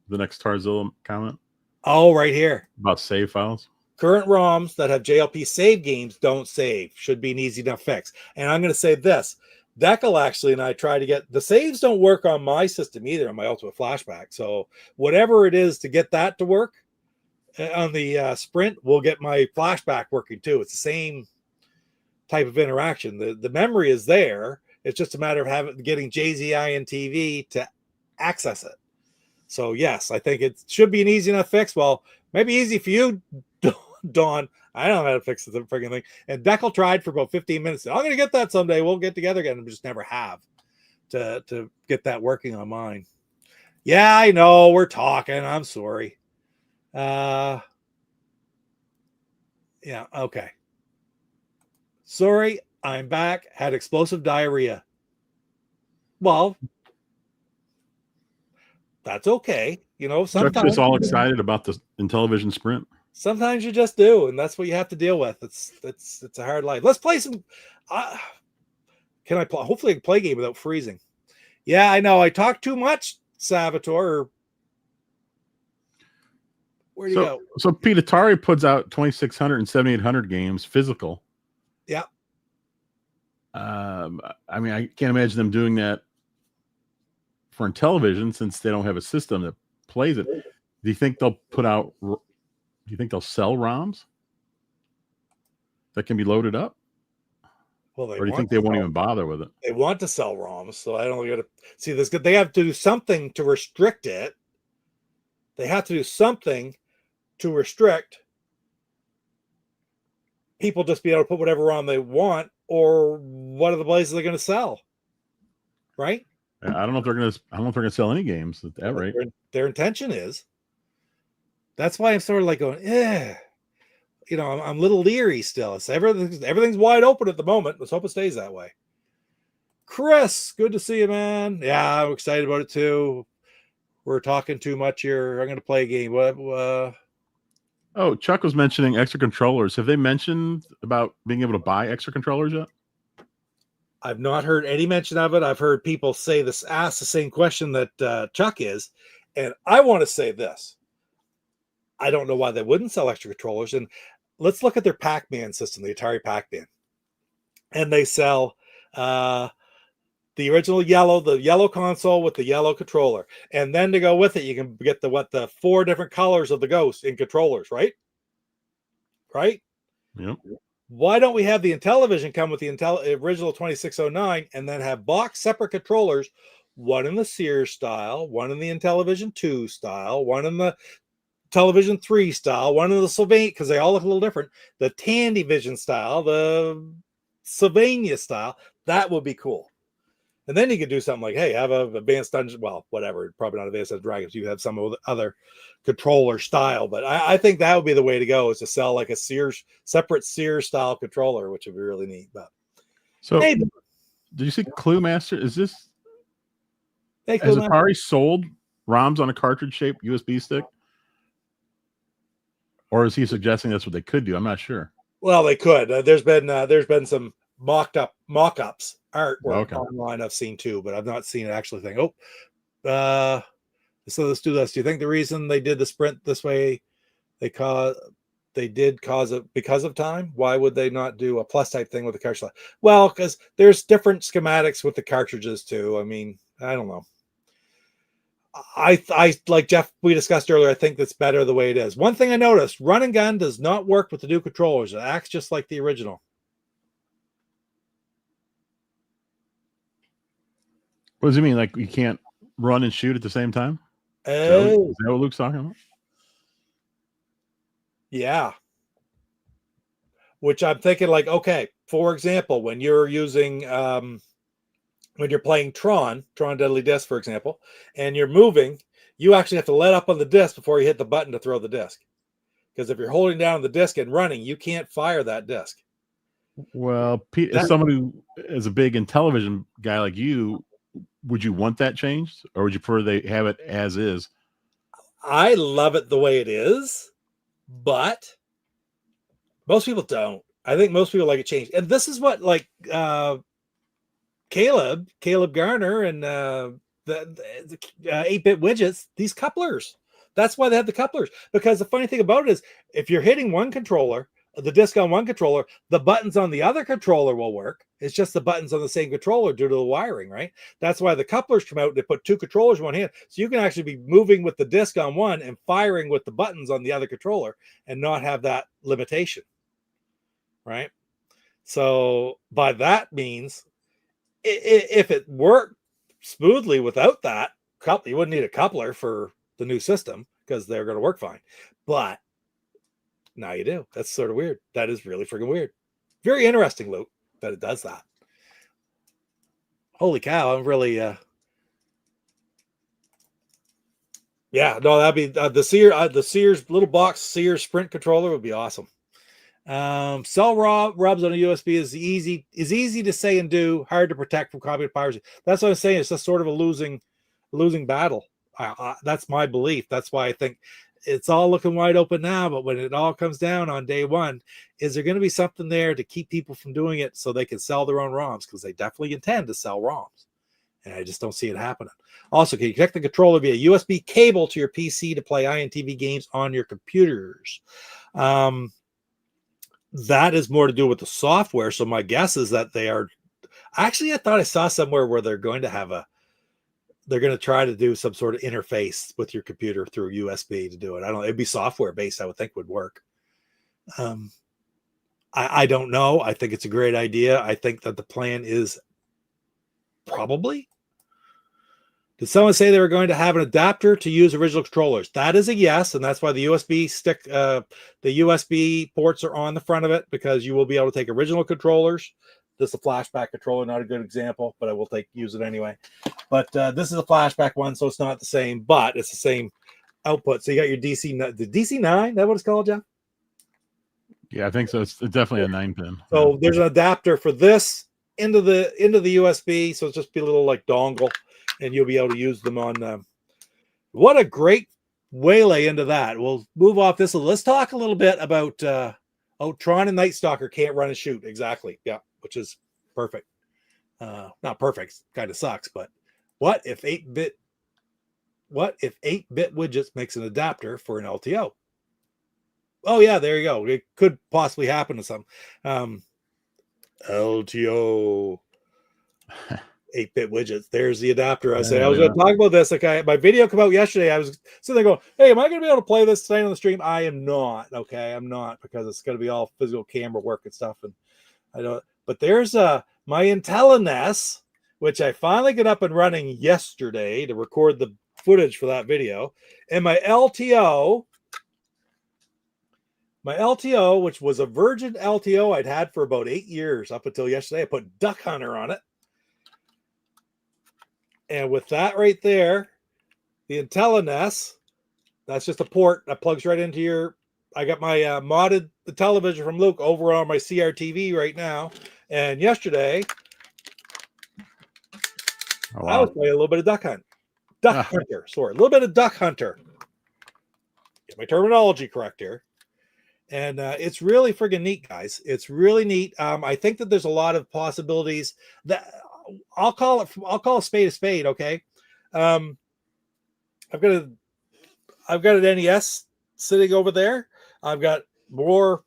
[SPEAKER 4] the next Tarzilla comment.
[SPEAKER 3] Oh, right here.
[SPEAKER 4] About save files.
[SPEAKER 3] Current ROMs that have JLP save games don't save. Should be an easy enough fix. And I'm going to say this. Deckel actually and I try to get the saves don't work on my system either on my Ultimate Flashback. So whatever it is to get that to work on the Sprint, we'll get my Flashback working too. It's the same type of interaction. The memory is there. It's just a matter of getting JZI and TV to access it. So yes, I think it should be an easy enough fix. Well, maybe easy for you, Dawn. I don't know how to fix the freaking thing. And Deckel tried for about 15 minutes. I'm going to get that someday. We'll get together again. We just never have to get that working on mine. Yeah, I know. We're talking. I'm sorry. Yeah, okay. Sorry, I'm back. Had explosive diarrhea. Well, that's okay. You know,
[SPEAKER 4] Chuck's
[SPEAKER 3] sometimes
[SPEAKER 4] just all excited about the Intellivision Sprint.
[SPEAKER 3] Sometimes you just do, and that's what you have to deal with. It's a hard life. Let's play some. Can I play? Hopefully, I can play a game without freezing. Yeah, I know. I talk too much, Salvatore. Where do you go?
[SPEAKER 4] So Pete, Atari puts out 2600 and 7800 games physical.
[SPEAKER 3] Yeah.
[SPEAKER 4] I mean, I can't imagine them doing that for Intellivision since they don't have a system that plays it. Do you think they'll put out? Do you think they'll sell ROMs that can be loaded up?
[SPEAKER 3] Well,
[SPEAKER 4] or do you think they won't even bother with it?
[SPEAKER 3] They want to sell ROMs, so I don't got to see this. They have to do something to restrict it. They have to do something to restrict people just be able to put whatever ROM they want, or what are the places they're going to sell? Right?
[SPEAKER 4] I don't know if they're going to. I don't know if they're going to sell any games at that rate.
[SPEAKER 3] Their intention is. That's why I'm sort of like going, you know, I'm a little leery still. It's everything's wide open at the moment. Let's hope it stays that way. Chris, good to see you, man. Yeah, I'm excited about it too. We're talking too much here. I'm going to play a game.
[SPEAKER 4] Oh, Chuck was mentioning extra controllers. Have they mentioned about being able to buy extra controllers yet?
[SPEAKER 3] I've not heard any mention of it. I've heard people ask the same question that Chuck is. And I want to say this. I don't know why they wouldn't sell extra controllers. And let's look at their Pac-Man system, the Atari Pac-Man. And they sell the original the yellow console with the yellow controller. And then to go with it, you can get the 4 different colors of the Ghost in controllers, right? Right?
[SPEAKER 4] Yep.
[SPEAKER 3] Why don't we have the Intellivision come with the original 2609 and then have box separate controllers, one in the Sears style, one in the Intellivision 2 style, one in the Television 3 style, one of the Sylvania, because they all look a little different, the Tandyvision style, the Sylvania style. That would be cool. And then you could do something like, hey, have a Advanced Dungeon, well, whatever, probably not Advanced Dungeons Dragons, you have some other controller style, but I think that would be the way to go, is to sell like a separate Sears style controller, which would be really neat. But
[SPEAKER 4] so hey, did you see Clue Master? Is this has Atari sold ROMs on a cartridge shaped USB stick? Or is he suggesting that's what they could do? I'm not sure.
[SPEAKER 3] Well, they could. There's been some mock-ups artwork online I've seen too, but I've not seen it actually think, so let's do this. Do you think the reason they did the Sprint this way, they did cause it because of time? Why would they not do a plus type thing with the cartridge? Well, because there's different schematics with the cartridges too. I mean, I don't know. I like Jeff, we discussed earlier, I think that's better the way it is. One thing I noticed, Run and Gun does not work with the new controllers. It acts just like the original.
[SPEAKER 4] What does it mean? Like you can't run and shoot at the same time? Is that what Luke's talking about?
[SPEAKER 3] Yeah. Which I'm thinking like, okay, for example, when you're using when you're playing Tron Deadly Disc, for example, and you're moving, you actually have to let up on the disc before you hit the button to throw the disc. Because if you're holding down the disc and running, you can't fire that disc.
[SPEAKER 4] Well, Pete, as someone who is a big Intellivision guy like you, would you want that changed? Or would you prefer they have it as is?
[SPEAKER 3] I love it the way it is, but most people don't. I think most people like it changed. And this is what like Caleb Garner and the 8-bit widgets, these couplers. That's why they have the couplers. Because the funny thing about it is if you're hitting one controller, the disc on one controller, the buttons on the other controller will work. It's just the buttons on the same controller due to the wiring, right? That's why the couplers come out and they put two controllers in one hand. So you can actually be moving with the disc on one and firing with the buttons on the other controller and not have that limitation, right? So by that means, if it worked smoothly without that couple, you wouldn't need a coupler for the new system because they're going to work fine. But now you do. That's sort of weird. That is really freaking weird. Very interesting, Luke, that it does that. Holy cow! I'm really, yeah. No, that'd be the Sears little box Sears Sprint controller would be awesome. Cell rubs on a USB is easy to say and do, hard to protect from copy piracy. That's what I'm saying. It's just sort of a losing battle. That's my belief. That's why I think it's all looking wide open now. But when it all comes down on day one, is there going to be something there to keep people from doing it so they can sell their own ROMs? Because they definitely intend to sell ROMs, and I just don't see it happening. Also, can you connect the controller via USB cable to your PC to play INTV games on your computers? That is more to do with the software. So my guess is that they are actually, I thought I saw somewhere where they're going to try to do some sort of interface with your computer through USB to do it. I don't know. It'd be software based, I would think would work. I don't know. I think it's a great idea. I think that the plan is probably. Did someone say they were going to have an adapter to use original controllers? That is a yes, and that's why the USB stick, the USB ports are on the front of it, because you will be able to take original controllers. This is a flashback controller, not a good example, but I will use it anyway. But this is a flashback one, so it's not the same, but it's the same output. So you got your the DC9, is that what it's called, Jeff?
[SPEAKER 4] Yeah, I think so. It's definitely a 9-pin.
[SPEAKER 3] So there's an adapter for this into the USB, so it's just be a little like dongle, and you'll be able to use them on. What a great waylay into that. We'll move off this. Let's talk a little bit about Tron and Night Stalker can't run and shoot. Exactly. Yeah, which is perfect. Not perfect. Kind of sucks, but what if 8-bit widgets makes an adapter for an LTO? Oh yeah, there you go. It could possibly happen to some LTO 8-bit widgets. There's the adapter. I said I was going to talk about this. Okay, my video came out yesterday. I was sitting there going, "Hey, am I going to be able to play this tonight on the stream?" I am not. Okay, I'm not, because it's going to be all physical camera work and stuff, and I don't. But there's my Intellivision, which I finally got up and running yesterday to record the footage for that video, and my LTO, which was a Virgin LTO I'd had for about 8 years up until yesterday. I put Duck Hunter on it. And with that right there, the Intellivision, that's just a port that plugs right into your. I got my modded the television from Luke over on my CRTV right now. And yesterday, I was playing a little bit of Duck Hunter. Sorry, a little bit of Duck Hunter. Get my terminology correct here. And it's really friggin' neat, guys. It's really neat. I think that there's a lot of possibilities that. I'll call a spade, okay? I've got an NES sitting over there. I've got more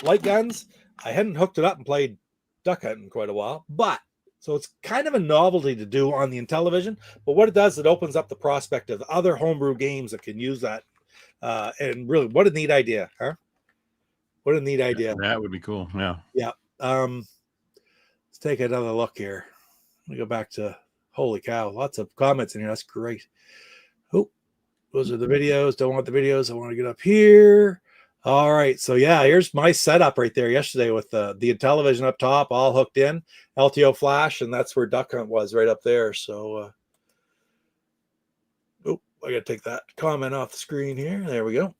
[SPEAKER 3] light guns. I hadn't hooked it up and played duck hunting in quite a while, but so it's kind of a novelty to do on the Intellivision. But what it does, it opens up the prospect of other homebrew games that can use that. And really, what a neat idea, huh? What a neat idea.
[SPEAKER 4] That would be cool. Yeah.
[SPEAKER 3] Yeah. Let's take another look here. Let me go back to, holy cow, lots of comments in here. That's great. Oh, those are the videos. Don't want the videos. I want to get up here. All right. So yeah, here's my setup right there yesterday with the Intellivision up top, all hooked in, LTO flash, and that's where Duck Hunt was, right up there. So I gotta take that comment off the screen here. There we go.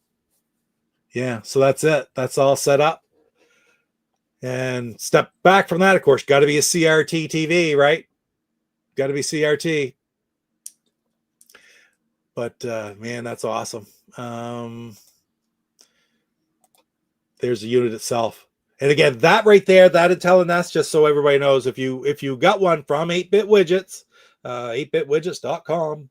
[SPEAKER 3] Yeah, so that's it. That's all set up. And step back from that, of course, got to be a CRT TV, right? Got to be CRT. But man, that's awesome. there's the unit itself. And again, that right there, that IntelliNest, just so everybody knows, if you got one from 8-Bit Widgets, 8bitwidgets.com,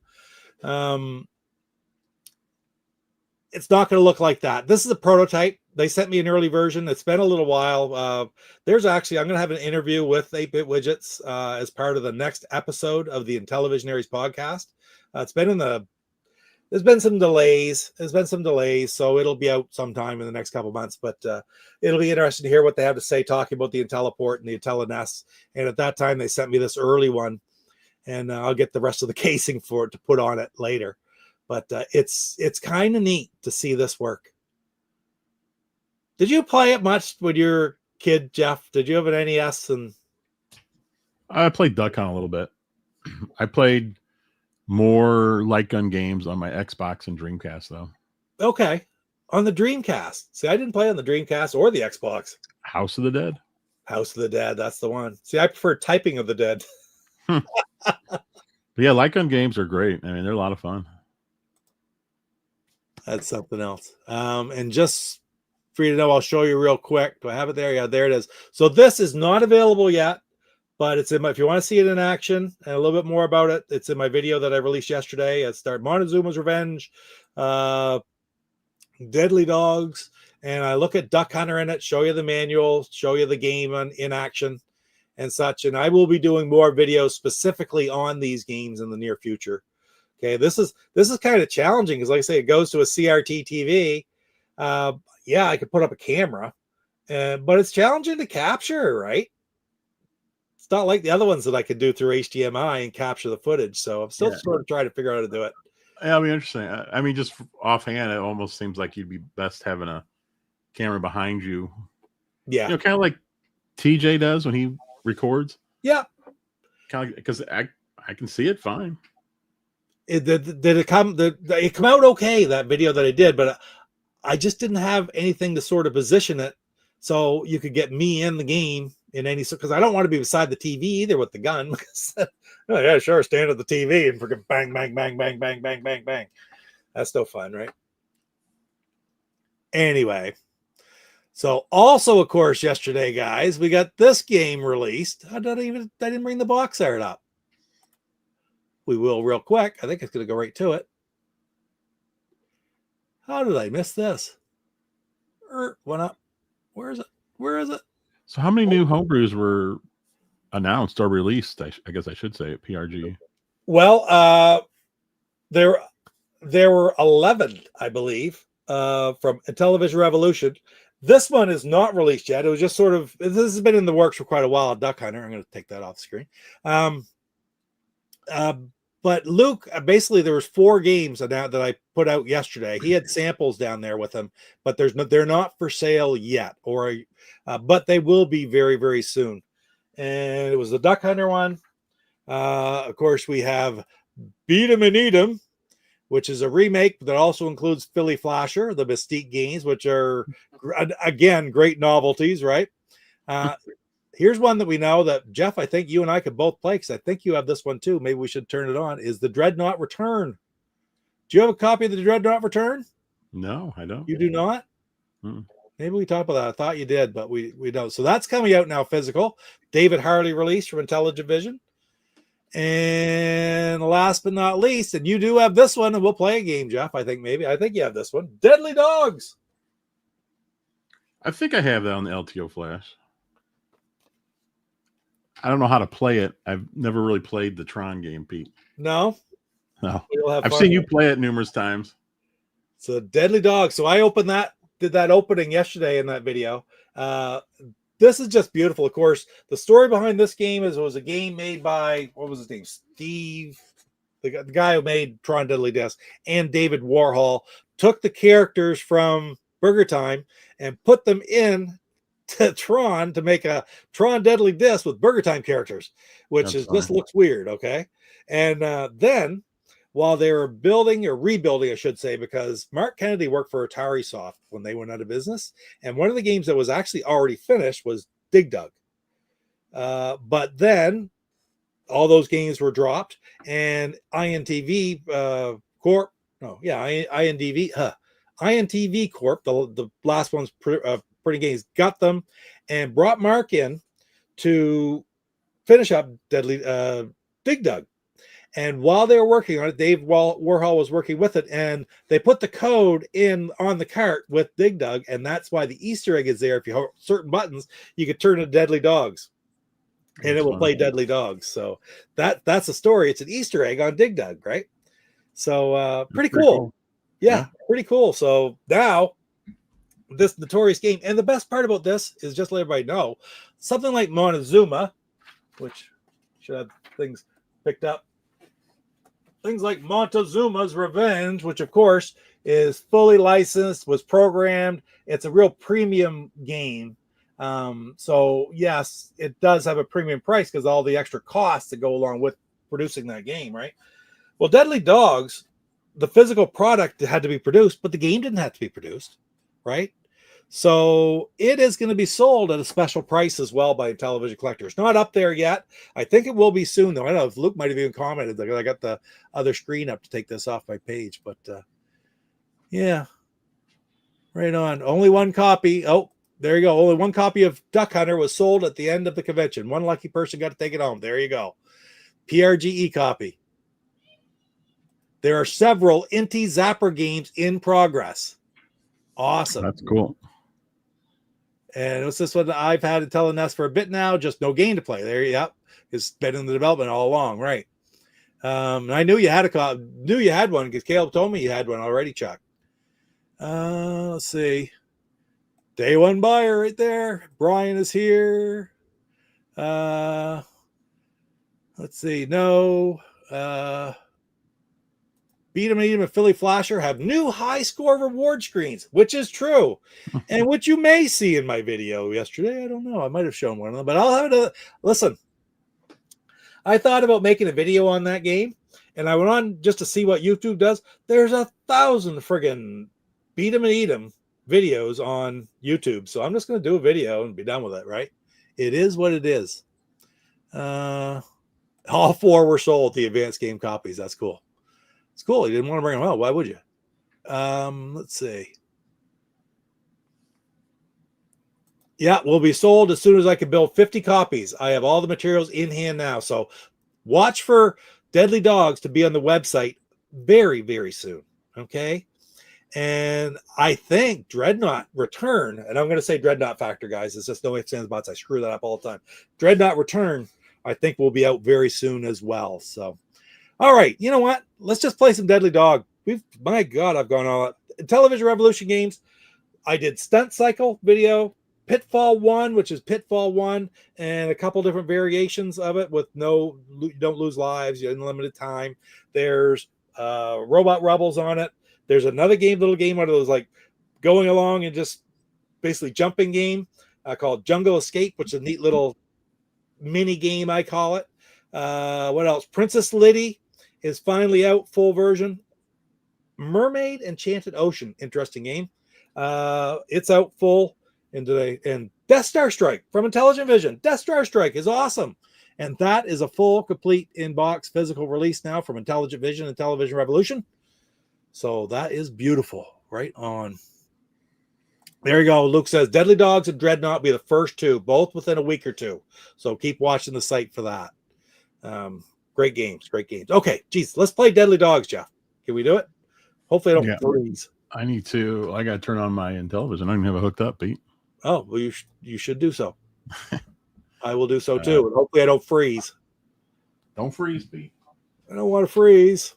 [SPEAKER 3] it's not going to look like that. This is a prototype. They sent me an early version. It's been a little while. There's actually, I'm going to have an interview with 8-Bit Widgets as part of the next episode of the Intellivisionaries podcast. There's been some delays. So it'll be out sometime in the next couple months. But it'll be interesting to hear what they have to say, talking about the IntelliPort and the IntelliNest. And at that time, they sent me this early one, and I'll get the rest of the casing for it to put on it later. But it's kind of neat to see this work. Did you play it much when you were a kid, Jeff? Did you have an NES? And
[SPEAKER 4] I played Duck Hunt a little bit. I played more light gun games on my Xbox and Dreamcast, though.
[SPEAKER 3] Okay. On the Dreamcast. See, I didn't play on the Dreamcast or the Xbox.
[SPEAKER 4] House of the Dead.
[SPEAKER 3] House of the Dead. That's the one. See, I prefer Typing of the Dead.
[SPEAKER 4] But yeah, light gun games are great. I mean, they're a lot of fun.
[SPEAKER 3] That's something else. And just for you to know, I'll show you real quick. Do I have it there? Yeah, there it is. So this is not available yet, but it's in my, if you want to see it in action and a little bit more about it, it's in my video that I released yesterday. It's Montezuma's Revenge, Deadly Dogs, and I look at Duck Hunter in it, show you the manual, show you the game in action and such. And I will be doing more videos specifically on these games in the near future. Okay, this is kind of challenging because, like I say, it goes to a CRT TV. Yeah, I could put up a camera, but it's challenging to capture, right? It's not like the other ones that I could do through HDMI and capture the footage. So I'm still sort of trying to figure out how to do it.
[SPEAKER 4] Yeah, it'll be interesting. I mean, just offhand, it almost seems like you'd be best having a camera behind you.
[SPEAKER 3] Yeah,
[SPEAKER 4] you know, kind of like TJ does when he records.
[SPEAKER 3] Yeah,
[SPEAKER 4] kind of because I can see it fine.
[SPEAKER 3] Did it come out okay, that video that I did, but I just didn't have anything to sort of position it so you could get me in the game in any, because I don't want to be beside the TV either with the gun. Oh yeah, sure, stand at the TV and freaking bang, bang, bang, bang, bang, bang, bang, bang. That's no fun, right? Anyway, so also, of course, yesterday, guys, we got this game released. I didn't bring the box art up. We will real quick. I think it's going to go right to it. How did I miss this? Went up. Where is it? Where is it?
[SPEAKER 4] So how many new homebrews were announced or released? I guess I should say at PRGE.
[SPEAKER 3] Well, there were 11, I believe, from Intellivision Revolution. This one is not released yet. It was just sort of, this has been in the works for quite a while. Duck Hunter. I'm going to take that off the screen. But Luke, basically there was 4 games that I put out yesterday. He had samples down there with him, but they're not for sale yet, but they will be very, very soon. And it was the Duck Hunter one. Of course, we have Beat 'em and Eat 'em, which is a remake that also includes Philly Flasher, the Mystique games, which are again great novelties, right? Here's one that we know that, Jeff, I think you and I could both play, because I think you have this one too. Maybe we should turn it on. Is the Dreadnought Return. Do you have a copy of the Dreadnought Return?
[SPEAKER 4] No, I don't.
[SPEAKER 3] You do not? Maybe we talked about that. I thought you did, but we don't. So that's coming out now, physical. David Harley released from Intellivision. And last but not least, and you do have this one, and we'll play a game, Jeff. I think you have this one. Deadly Dogs.
[SPEAKER 4] I think I have that on the LTO Flash. I don't know how to play it. I've never really played the Tron game, Pete.
[SPEAKER 3] No?
[SPEAKER 4] I've seen you play it numerous times.
[SPEAKER 3] So Deadly Dogs. So I did that opening yesterday in that video. This is just beautiful. Of course, the story behind this game is it was a game made by, what was his name? Steve, the guy who made Tron Deadly Disc, and David Warhol took the characters from Burger Time and put them in to Tron to make a Tron Deadly Disc with Burger Time characters, which just looks weird. Okay. And then while they were building or rebuilding, I should say, because Mark Kennedy worked for Atari Soft when they went out of business. And one of the games that was actually already finished was Dig Dug. But then all those games were dropped, and INTV Corp, the last one's printing games, got them, and brought Mark in to finish up Dig Dug. And while they were working on it, Dave Warhol was working with it, and they put the code in on the cart with Dig Dug, and that's why the Easter egg is there. If you hold certain buttons, you could turn into Deadly Dogs, and it will play Deadly Dogs. So that's the story. It's an Easter egg on Dig Dug, right? So pretty cool. Yeah, pretty cool. So now this notorious game, and the best part about this is just to let everybody know, something like Montezuma, which should have things picked up. Things like Montezuma's Revenge, which of course is fully licensed, was programmed. It's a real premium game. So yes, it does have a premium price because all the extra costs that go along with producing that game, right? Well, Deadly Dogs, the physical product had to be produced, but the game didn't have to be produced, right? So it is going to be sold at a special price as well by Intellivision Collector. It's not up there yet. I think it will be soon, though. I don't know if Luke might have even commented that I got the other screen up to take this off my page, but yeah, right on. Only one copy. Oh, there you go. Only one copy of Duck Hunter was sold at the end of the convention. One lucky person got to take it home. There you go. PRGE copy. There are several Inti Zapper games in progress. Awesome.
[SPEAKER 4] That's cool.
[SPEAKER 3] And what's this one that I've had Intellivision for a bit now? Just no game to play. There, yep. It's been in the development all along, right? I knew you had one because Caleb told me you had one already, Chuck. Let's see. Day one buyer right there. Brian is here. Let's see. No. Beat 'em and Eat 'em and Philly Flasher have new high score reward screens, which is true, and which you may see in my video yesterday. I don't know. I might have shown one of them, but I'll have to listen. I thought about making a video on that game, and I went on just to see what YouTube does. There's 1,000 friggin' Beat 'em and Eat 'em videos on YouTube, so I'm just going to do a video and be done with it, right? It is what it is. All 4 were sold, the advanced game copies. That's cool. It's cool. You didn't want to bring them out. Why would you? Let's see. Yeah, will be sold as soon as I can build 50 copies. I have all the materials in hand now. So watch for Deadly Dogs to be on the website very, very soon. Okay. And I think Dreadnought Return, and I'm going to say Dreadnought Factor, guys. It's just no ifs, ands, buts. I screw that up all the time. Dreadnought Return, I think, will be out very soon as well. So, all right, you know what? Let's just play some Deadly Dog. My God, I've gone all out. Intellivision Revolution games. I did Stunt Cycle video, Pitfall 1, which is Pitfall 1, and a couple different variations of it with you don't lose lives, you have unlimited time. There's Robot Rebels on it. There's another little game, one of those like going along and just basically jumping game called Jungle Escape, which is a neat little mini game, I call it. What else? Princess Liddy is finally out, full version. Mermaid Enchanted Ocean, interesting game. It's out full in today. And Death Star Strike from Intellivision. Death Star Strike is awesome. And that is a full, complete in-box physical release now from Intellivision, Intellivision Revolution. So that is beautiful. Right on. There you go. Luke says Deadly Dogs and Dreadnought be the first 2, both within a week or 2. So keep watching the site for that. Great games. Okay, geez, let's play Deadly Dogs, Jeff. Can we do it? Hopefully I don't freeze.
[SPEAKER 4] I need to. I got to turn on my Intellivision. I don't even have it hooked up, Pete.
[SPEAKER 3] Oh, well, you should do so. I will do so too. And hopefully I don't freeze.
[SPEAKER 4] Don't freeze, Pete.
[SPEAKER 3] I don't want to freeze.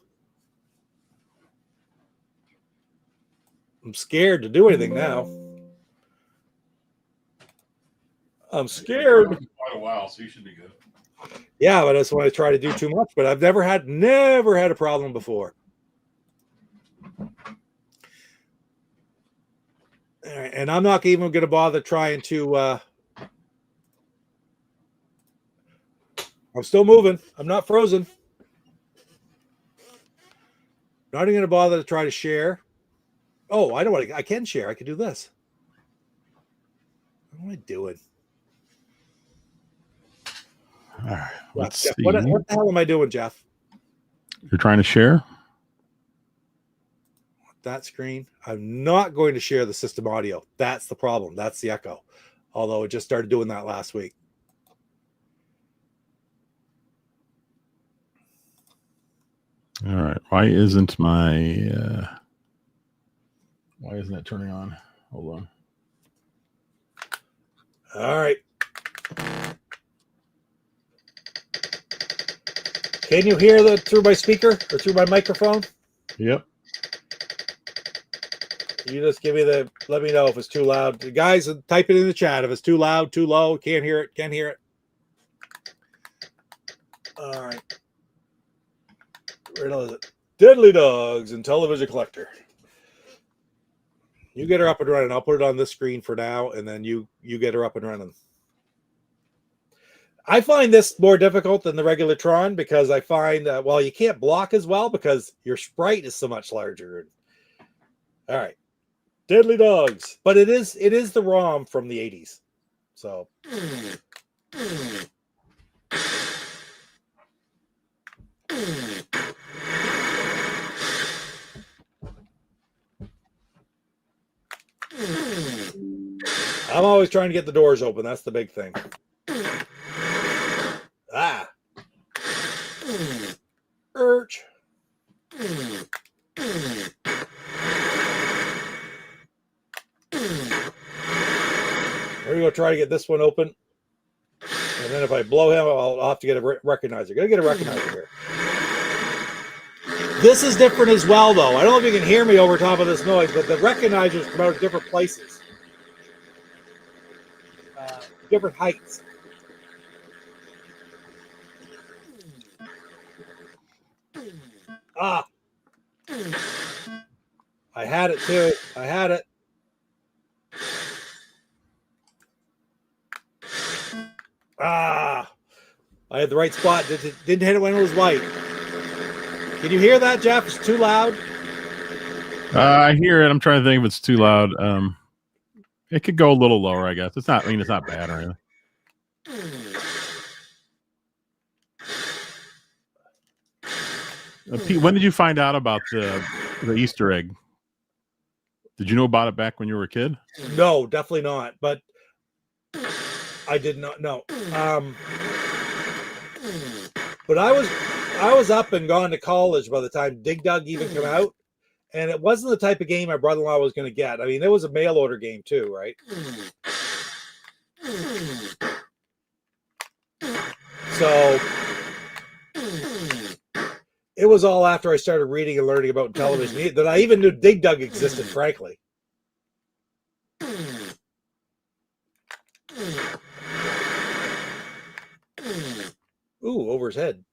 [SPEAKER 3] I'm scared to do anything now. I'm scared.
[SPEAKER 4] Quite a while, so you should be good.
[SPEAKER 3] Yeah, but I just want to try to do too much. But I've never had a problem before. All right, and I'm not even going to bother trying to. I'm still moving. I'm not frozen. Not even going to bother to try to share. Oh, I know what I can share. I can do this. What am I doing?
[SPEAKER 4] All right. Let's
[SPEAKER 3] Jeff,
[SPEAKER 4] see.
[SPEAKER 3] what the hell am I doing, Jeff?
[SPEAKER 4] You're trying to share?
[SPEAKER 3] What that screen. I'm not going to share the system audio. That's the problem. That's the echo. Although it just started doing that last week.
[SPEAKER 4] All right. Why isn't it turning on? Hold on.
[SPEAKER 3] All right. Can you hear that through my speaker or through my microphone?
[SPEAKER 4] Yep.
[SPEAKER 3] You just let me know if it's too loud. The guys, type it in the chat if it's too loud, too low, can't hear it, can't hear it. All right. Where is it? Deadly Dogs, Intellivision Collector. You get her up and running. I'll put it on this screen for now, and then you get her up and running. I find this more difficult than the regular Tron because I find that, well, you can't block as well because your sprite is so much larger. All right. Deadly Dogs. But it is the ROM from the 80s. So I'm always trying to get the doors open. That's the big thing. Ah. Urch. We're going to try to get this one open. And then if I blow him, I'll have to get a recognizer. Going to get a recognizer here. This is different as well, though. I don't know if you can hear me over top of this noise, but the recognizers come out of different places. Different heights. Ah. I had it too. I had it. Ah. I had the right spot. Didn't hit it when it was white. Can you hear that, Jeff? It's too loud.
[SPEAKER 4] I hear it. I'm trying to think if it's too loud. It could go a little lower, I guess. It's not bad or anything. Pete, when did you find out about the Easter egg? Did you know about it back when you were a kid?
[SPEAKER 3] No, definitely not. But I did not know. But I was up and gone to college by the time Dig Dug even came out, and it wasn't the type of game my brother-in-law was going to get. I mean, it was a mail order game too, right? So it was all after I started reading and learning about television that I even knew Dig Dug existed, frankly. Ooh, over his head.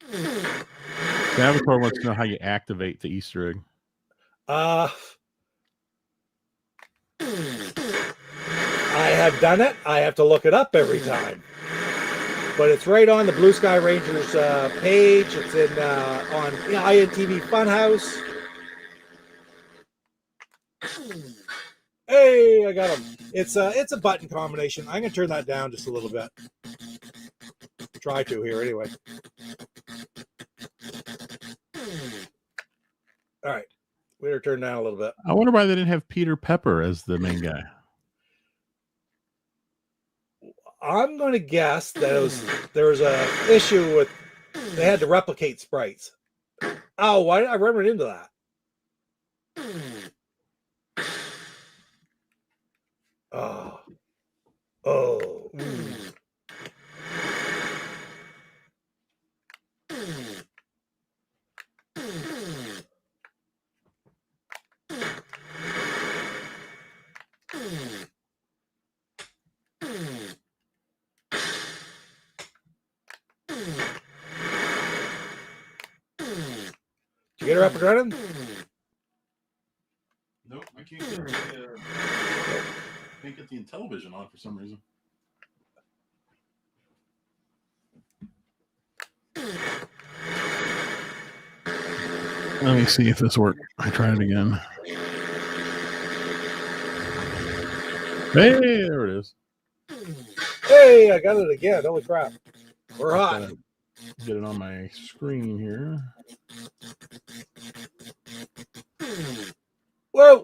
[SPEAKER 4] The Avatar wants to know how you activate the Easter egg.
[SPEAKER 3] I have done it. I have to look it up every time. But it's right on the Blue Sky Rangers page. It's in on INTV Funhouse. Hey, I got him. It's a button combination. I'm gonna turn that down just a little bit. Try to here anyway. All right, we better turn down a little bit.
[SPEAKER 4] I wonder why they didn't have Peter Pepper as the main guy.
[SPEAKER 3] I'm going to guess that there was a issue with they had to replicate sprites. Oh, why did I run right into that? Oh. Oh. Did you get her up and running?
[SPEAKER 4] Nope, I can't get the Intellivision on for some reason. Let me see if this works. I tried it again. Hey, there it is.
[SPEAKER 3] Hey, I got it again. Holy crap. We're hot.
[SPEAKER 4] get it on my screen here.
[SPEAKER 3] Whoa!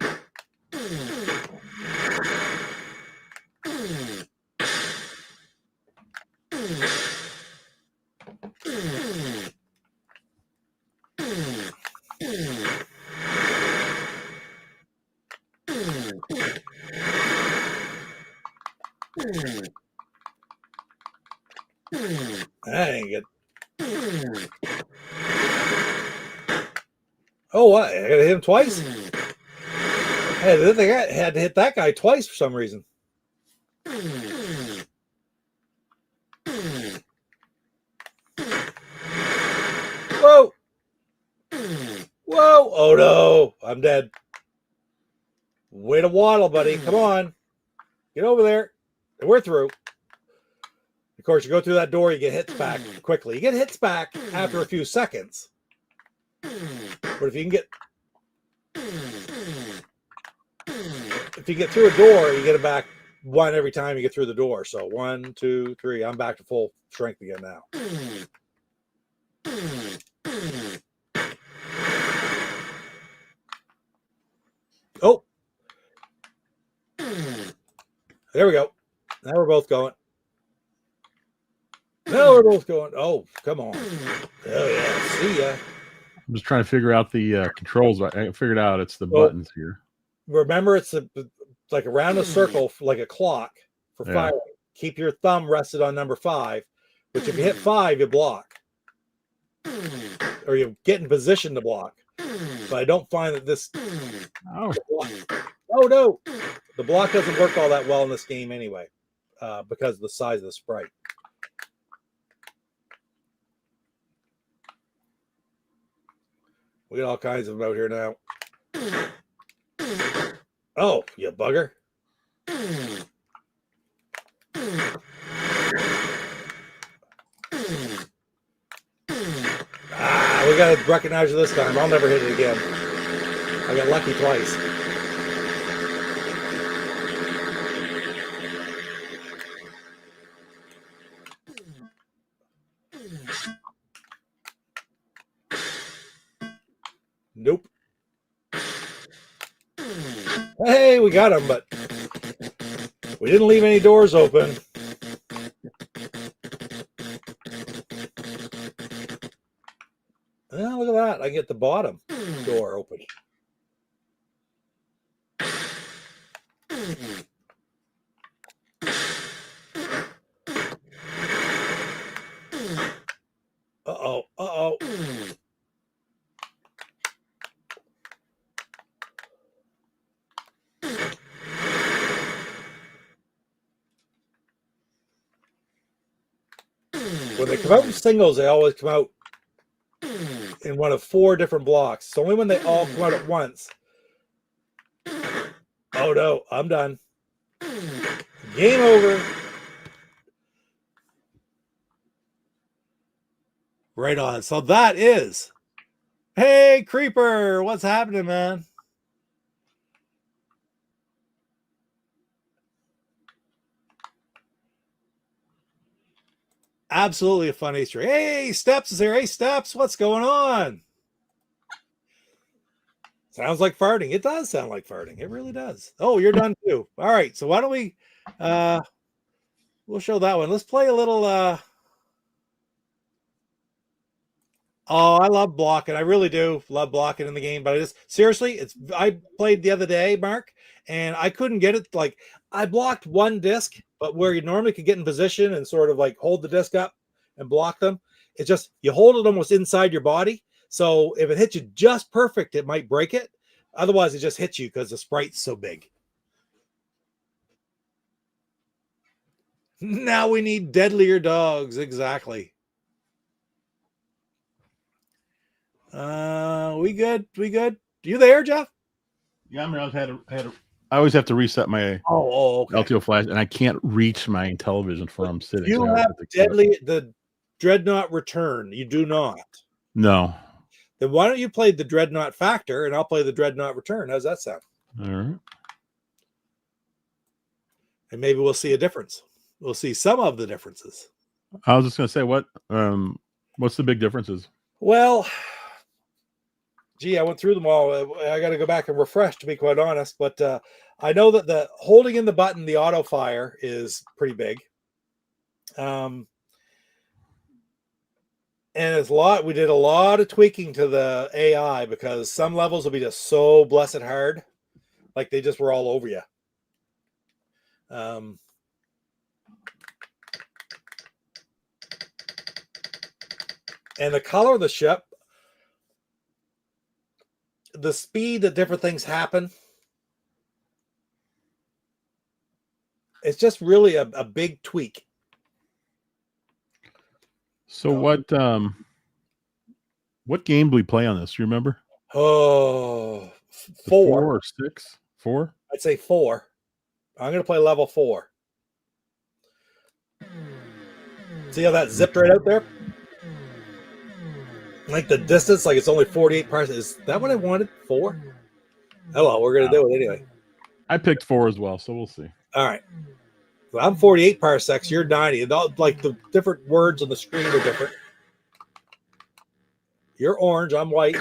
[SPEAKER 3] That ain't good. Oh, what? I gotta hit him twice? Hey, I think I had to hit that guy twice for some reason. Whoa! Whoa! Oh no! I'm dead. Way to waddle, buddy. Come on. Get over there. And we're through. Of course, you go through that door, you get hits back quickly. You get hits back after a few seconds. But if you can get through a door, you get it back one every time you get through the door. So 1, 2, 3. I'm back to full strength again now. Oh. There we go. Now we're both going. Now we're both going. Oh, come on. Oh, yeah. See ya.
[SPEAKER 4] I'm just trying to figure out the controls. I figured out it's the buttons here.
[SPEAKER 3] Remember, it's like around a circle, like a clock for firing. Keep your thumb rested on number 5, which if you hit 5, you block. Or you get in position to block. But I don't find that this... Oh, no. The block doesn't work all that well in this game anyway, because of the size of the sprite. We got all kinds of them out here now. Oh, you bugger. We got to recognize it this time. I'll never hit it again. I got lucky twice. Nope. Hey, we got him, but we didn't leave any doors open. Oh, look at that. I get the bottom door open. Uh-oh. Uh-oh. When they come out in singles, they always come out in one of 4 different blocks. It's only when they all come out at once. Oh no, I'm done. Game over. Right on. So that is. Hey, Creeper, what's happening, man? Absolutely a fun Easter egg. Hey, Steps is here. Hey, Steps, what's going on? Sounds like farting. It does sound like farting. It really does. Oh, you're done too. All right. So why don't we we'll show that one. Let's play a little oh, I love blocking. I really do love blocking in the game, but I just seriously, I played the other day, Mark, and I couldn't get it. Like I blocked one disc, but where you normally could get in position and sort of like hold the disc up and block them, it's just you hold it almost inside your body. So if it hits you just perfect, it might break it. Otherwise, it just hits you because the sprite's so big. Now we need deadlier dogs. Exactly. We good? We good? You there, Jeff?
[SPEAKER 4] Yeah, I always have to reset my
[SPEAKER 3] okay.
[SPEAKER 4] LTO flash, and I can't reach my television from sitting.
[SPEAKER 3] You have the Dreadnought Return. You do not.
[SPEAKER 4] No.
[SPEAKER 3] Then why don't you play the Dreadnought Factor, and I'll play the Dreadnought Return? How's that sound?
[SPEAKER 4] All right.
[SPEAKER 3] And maybe we'll see a difference. We'll see some of the differences.
[SPEAKER 4] I was just going to say what What's the big differences?
[SPEAKER 3] Well, gee, I went through them all. I got to go back and refresh, to be quite honest. But I know that the holding in the button, the auto fire, is pretty big. And it's a lot. We did a lot of tweaking to the AI because some levels will be just so blessed hard, like they just were all over you. And the color of the ship, the speed that different things happen, it's just really a big tweak.
[SPEAKER 4] So what game do we play on this? You remember?
[SPEAKER 3] Oh, 4.
[SPEAKER 4] 4 or 6? 4?
[SPEAKER 3] I'd say 4. I'm going to play level 4. See how that zipped right out there? Like the distance, like it's only 48 parsecs. Is that what I wanted? 4? Oh, well, we're going to do it anyway.
[SPEAKER 4] I picked 4 as well, so we'll see.
[SPEAKER 3] All right. So I'm 48 parsecs. You're 90. And all, like the different words on the screen are different. You're orange. I'm white.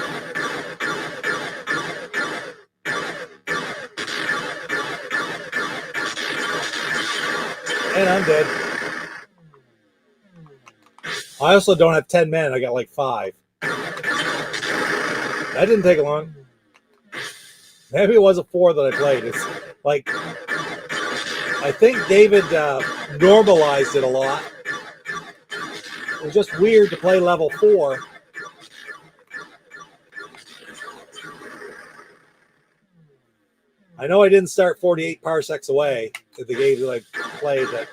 [SPEAKER 3] And I'm dead. I also don't have 10 men. I got like 5. That didn't take long. Maybe it wasn't 4 that I played. It's like, I think David normalized it a lot. It was just weird to play level 4. I know I didn't start 48 parsecs away at the game that I played. That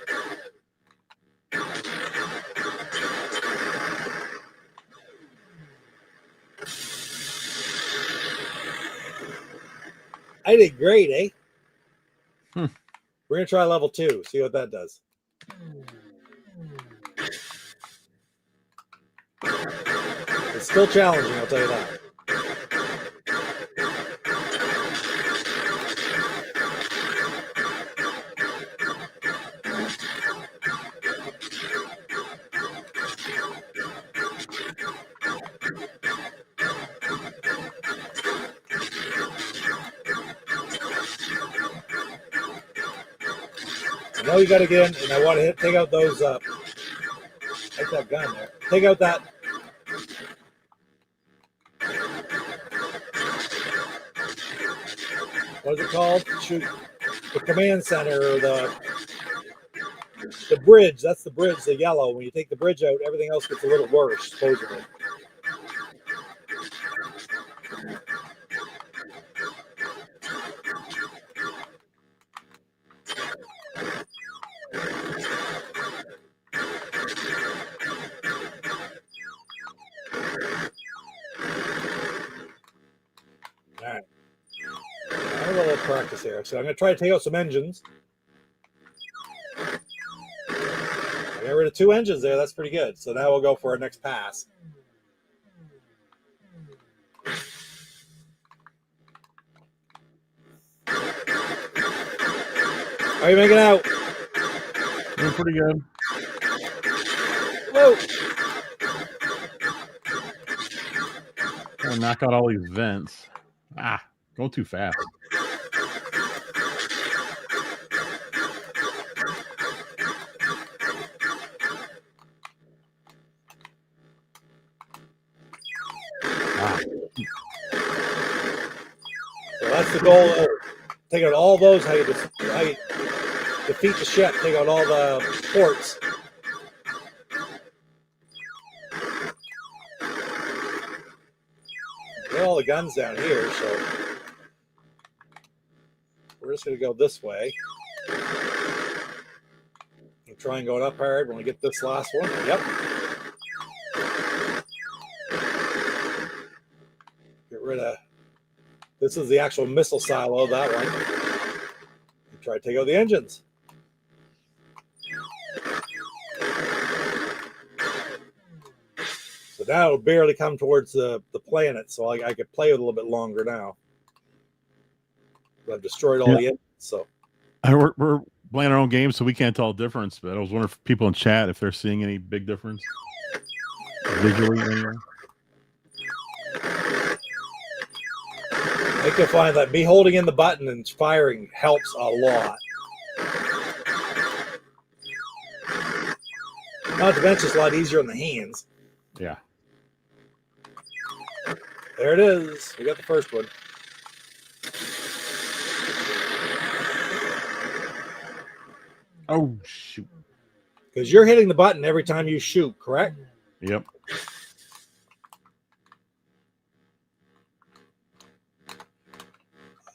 [SPEAKER 3] I did great, eh? We're going to try level 2, see what that does. It's still challenging, I'll tell you that. I know you got to get in, and I want to take out those. Take that gun there. Take out that. What is it called? Shoot, the command center or the bridge. That's the bridge, the yellow. When you take the bridge out, everything else gets a little worse, supposedly. All right. A little practice here. So I'm going to try to take out some engines. I got rid of 2 engines there. That's pretty good. So now we'll go for our next pass. How are you making out?
[SPEAKER 4] Doing pretty good.
[SPEAKER 3] Whoa!
[SPEAKER 4] I'm gonna knock out all these vents. Going too fast.
[SPEAKER 3] So that's the goal. Take out all those. How you defeat the ship. Take out all the ports. Get all the guns down here. So we're just going to go this way. And try and go up hard when we get this last one. Yep. Get rid of. This is the actual missile silo, that one. Try to take out the engines. So now it'll barely come towards the planet, so I could play with it a little bit longer now. I've destroyed all the engines, so.
[SPEAKER 4] We're playing our own game, so we can't tell the difference, but I was wondering if people in chat, if they're seeing any big difference. visually anyway.
[SPEAKER 3] I can find that me holding in the button and firing helps a lot. Not to mention, it's a lot easier on the hands.
[SPEAKER 4] Yeah.
[SPEAKER 3] There it is. We got the first one.
[SPEAKER 4] Oh, shoot.
[SPEAKER 3] Because you're hitting the button every time you shoot, correct?
[SPEAKER 4] Yep.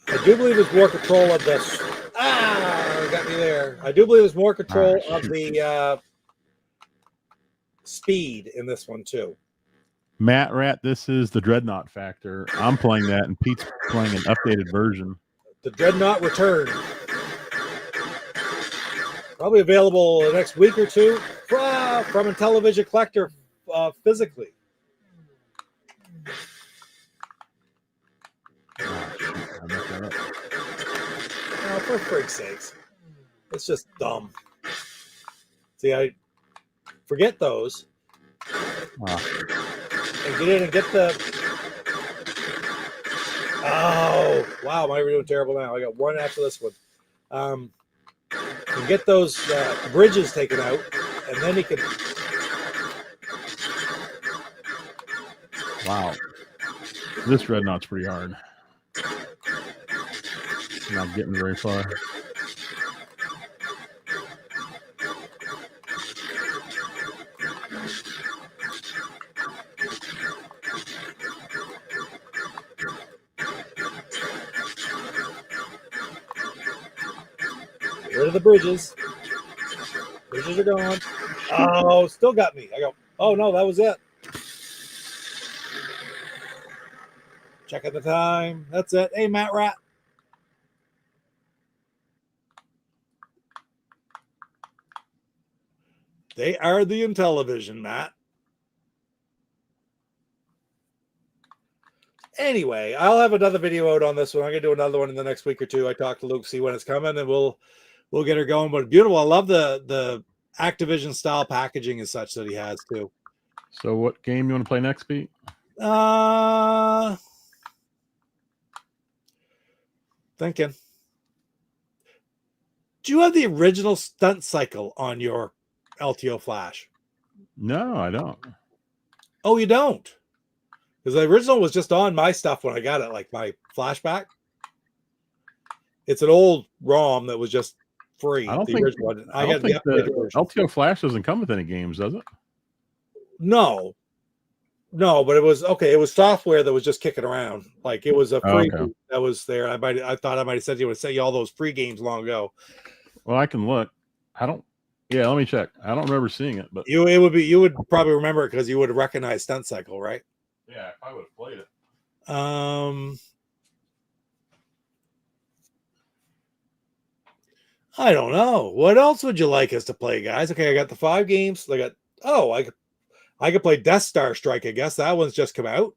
[SPEAKER 3] I do believe there's more control of this. Got me there. I do believe there's more control of the speed in this one, too.
[SPEAKER 4] Matt Rat, this is the Dreadnought Factor. I'm playing that, and Pete's playing an updated version.
[SPEAKER 3] The Dreadnought Return. Probably available the next week or two from Intellivision Collector physically.
[SPEAKER 4] Oh, shoot. I messed that up.
[SPEAKER 3] Oh, for freak's sakes. It's just dumb. See, I forget those. And get in and get the... Oh, wow. Am I doing terrible now? I got one after this one. And get those bridges taken out, and then he can...
[SPEAKER 4] Wow. This Dreadnought's pretty hard. Not getting very far.
[SPEAKER 3] Rid of the bridges. Bridges are gone. Oh, still got me. I go, oh no, that was it. Checking the time. That's it. Hey, Matt Rat. They are the Intellivision, Matt. Anyway, I'll have another video out on this one. I'm gonna do another one in the next week or two. I talked to Luke, see when it's coming, and we'll get her going. But beautiful. I love the Activision style packaging and such that he has too.
[SPEAKER 4] So what game you want to play next, Pete?
[SPEAKER 3] Thinking. Do you have the original Stunt Cycle on your LTO Flash?
[SPEAKER 4] No, I don't.
[SPEAKER 3] Oh, you don't? Because the original was just on my stuff when I got it, like my flashback. It's an old ROM that was just free.
[SPEAKER 4] I don't
[SPEAKER 3] the
[SPEAKER 4] think,
[SPEAKER 3] original one.
[SPEAKER 4] I don't think the LTO Flash doesn't come with any games, does it?
[SPEAKER 3] No, but it was okay. It was software that was just kicking around. Like it was a free that was there. I thought I might have said you would send you all those free games long ago.
[SPEAKER 4] Well, I can look. I don't. Yeah, let me check. I don't remember seeing it, but
[SPEAKER 3] you would probably remember it because you would have recognized Stunt Cycle, right?
[SPEAKER 4] Yeah, if I would have played it.
[SPEAKER 3] I don't know. What else would you like us to play, guys? Okay, I got the 5 games. I could play Death Star Strike. I guess that one's just come out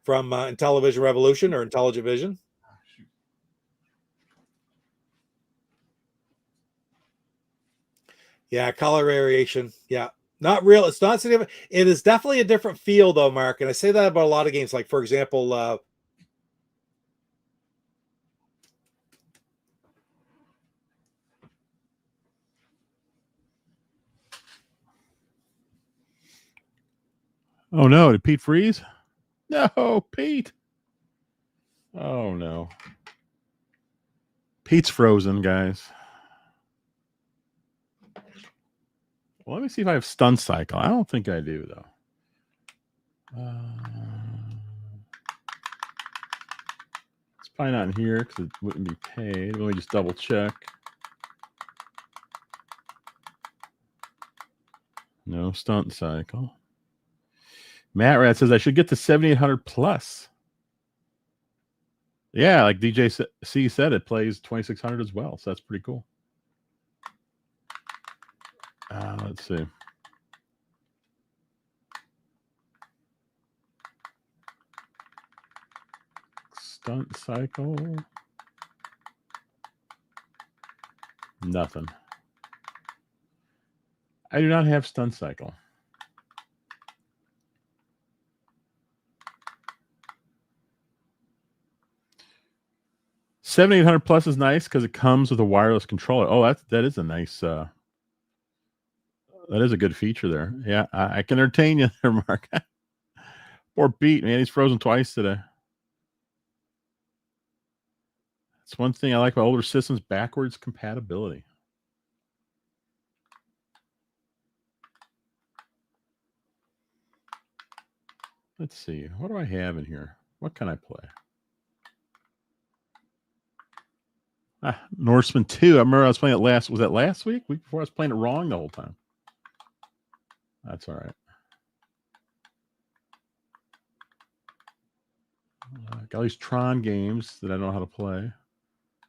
[SPEAKER 3] from Intellivision Revolution or Intelligent Vision. Yeah, color variation. Yeah. Not real. It's not significant. It is definitely a different feel, though, Mark. And I say that about a lot of games. Like, for example,
[SPEAKER 4] oh no, did Pete freeze? No, Pete. Oh no. Pete's frozen, guys. Well, let me see if I have Stun Cycle. I don't think I do, though. It's probably not in here because it wouldn't be paid. Let me just double check. No Stunt Cycle. Matt Rat says I should get the 7800 plus. Yeah, like DJ C said, it plays 2600 as well, so that's pretty cool. Let's see. Stunt Cycle. Nothing. I do not have Stunt Cycle. 7800 plus is nice because it comes with a wireless controller. Oh, that is a nice. That is a good feature there. Yeah, I can entertain you there, Mark. Poor Pete, man, he's frozen twice today. That's one thing I like about older systems: backwards compatibility. Let's see. What do I have in here? What can I play? Norseman 2. I remember I was playing it was that last week? Week before? I was playing it wrong the whole time. That's all right. Got all these Tron games that I know how to play.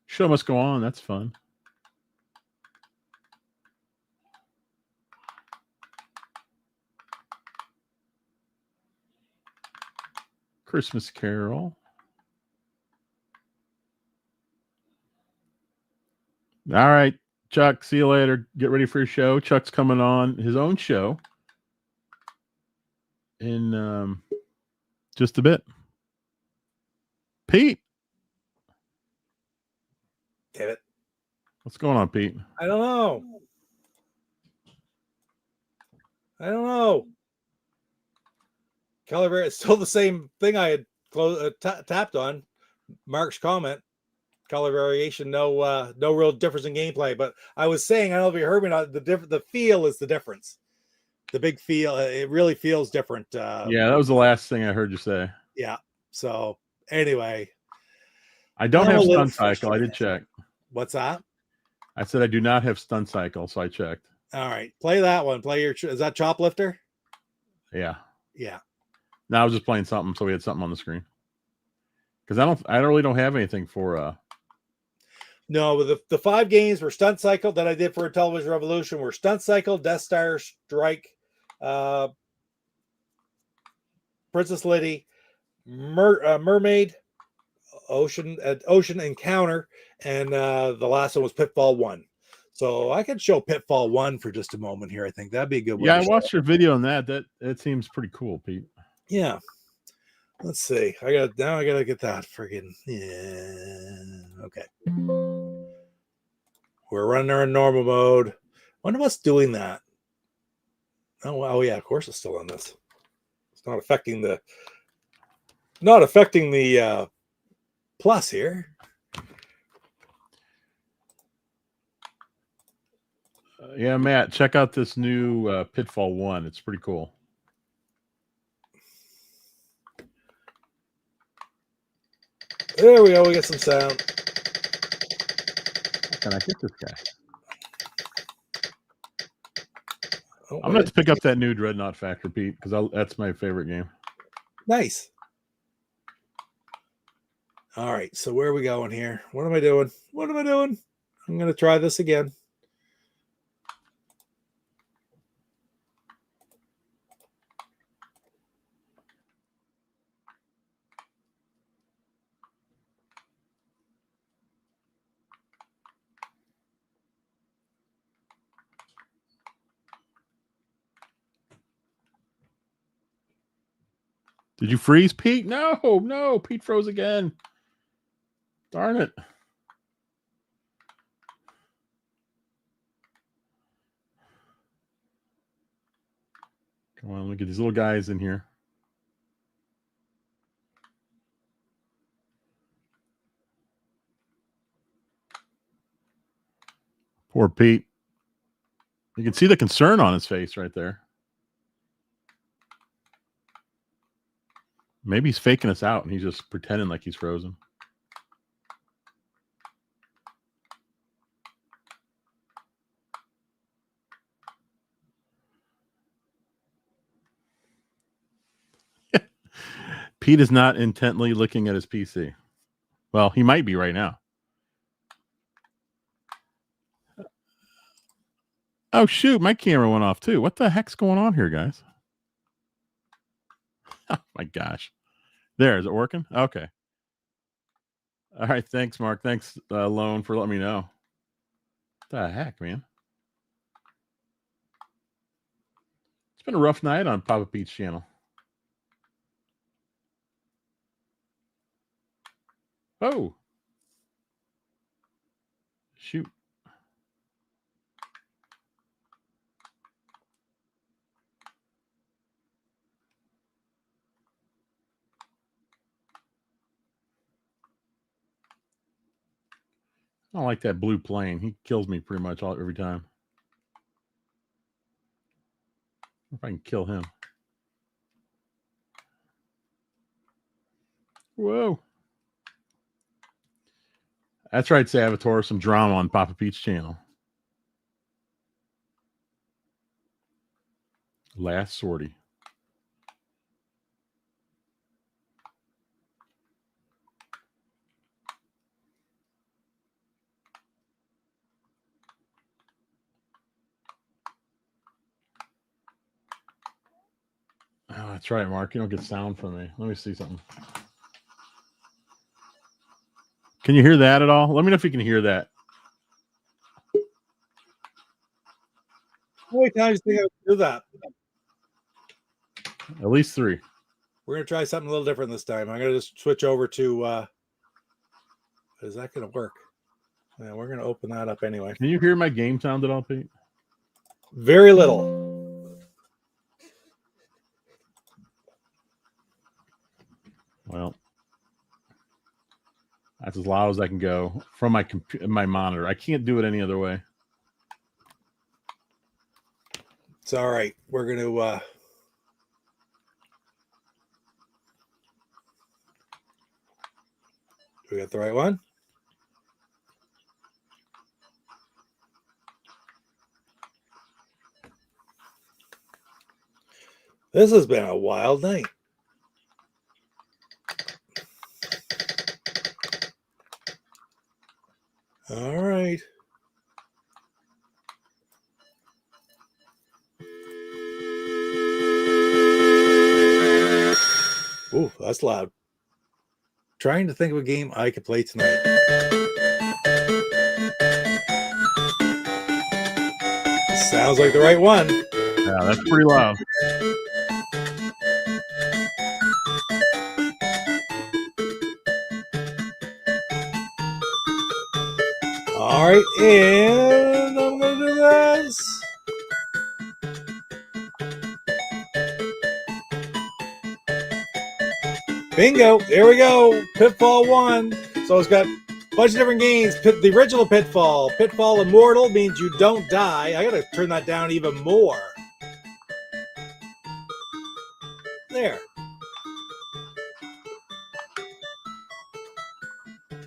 [SPEAKER 4] Show must go on. That's fun. Christmas Carol. All right, Chuck, see you later. Get ready for your show. Chuck's coming on his own show in just a bit. Pete.
[SPEAKER 3] Damn it.
[SPEAKER 4] What's going on, Pete?
[SPEAKER 3] I don't know. Color, it's still the same thing I had tapped on. Mark's comment. Color variation, no real difference in gameplay. But I was saying, I don't know if you heard me. The feel is the difference. The big feel, it really feels different.
[SPEAKER 4] Yeah, that was the last thing I heard you say.
[SPEAKER 3] Yeah. So anyway,
[SPEAKER 4] I don't have stun cycle. I did check.
[SPEAKER 3] What's that?
[SPEAKER 4] I said I do not have stun cycle, so I checked.
[SPEAKER 3] All right, play that one. Play your. Is that Choplifter?
[SPEAKER 4] Yeah.
[SPEAKER 3] Yeah.
[SPEAKER 4] No, I was just playing something, so we had something on the screen. Because I really don't have anything for.
[SPEAKER 3] No, the 5 games were Stunt Cycle that I did for Intellivision Revolution were Stunt Cycle, Death Star Strike, Princess Liddy, Mermaid, Ocean Encounter, and the last one was Pitfall 1. So I could show Pitfall 1 for just a moment here. I think that'd be a good one.
[SPEAKER 4] Yeah, I watched your video on that. That seems pretty cool, Pete.
[SPEAKER 3] Yeah. Let's see. I gotta get that friggin' yeah. Okay. We're running our normal mode. Wonder what's doing that. Oh yeah, of course it's still on this. It's not affecting the plus here.
[SPEAKER 4] Yeah, Matt, check out this new Pitfall 1. It's pretty cool.
[SPEAKER 3] There we go. We get some sound.
[SPEAKER 4] Can I get this guy?
[SPEAKER 3] Oh,
[SPEAKER 4] I'm gonna have to pick up that new Dreadnought Factor, Pete, because that's my favorite game.
[SPEAKER 3] Nice. All right, so where are we going here? What am I doing? I'm gonna try this again.
[SPEAKER 4] Did you freeze, Pete? No, Pete froze again. Darn it. Come on, look at these little guys in here. Poor Pete. You can see the concern on his face right there. Maybe he's faking us out and he's just pretending like he's frozen. Pete is not intently looking at his PC. Well, he might be right now. Oh, shoot. My camera went off, too. What the heck's going on here, guys? Oh, my gosh. There. Is it working? Okay. All right. Thanks, Mark. Thanks, Lone, for letting me know. What the heck, man? It's been a rough night on Papa Pete's channel. Oh. I don't like that blue plane. He kills me pretty much every time. If I can kill him. Whoa. That's right, Salvatore. Some drama on Papa Pete's channel. Last sortie. Oh, that's right, Mark. You don't get sound from me. Let me see something. Can you hear that at all? Let me know if you can hear that.
[SPEAKER 3] How many times do you think I would do that?
[SPEAKER 4] At least 3.
[SPEAKER 3] We're going to try something a little different this time. I'm going to just switch over to, is that going to work? Yeah, we're going to open that up anyway.
[SPEAKER 4] Can you hear my game sound at all, Pete?
[SPEAKER 3] Very little.
[SPEAKER 4] Well, that's as loud as I can go from my monitor. I can't do it any other way.
[SPEAKER 3] It's all right. We're going to, we got the right one? This has been a wild night. All right. Ooh, that's loud. Trying to think of a game I could play tonight. Sounds like the right one.
[SPEAKER 4] Yeah, that's pretty loud.
[SPEAKER 3] All right, and I'm going to do this. Bingo, there we go. Pitfall 1. So it's got a bunch of different games. The original Pitfall. Pitfall Immortal means you don't die. I got to turn that down even more. There.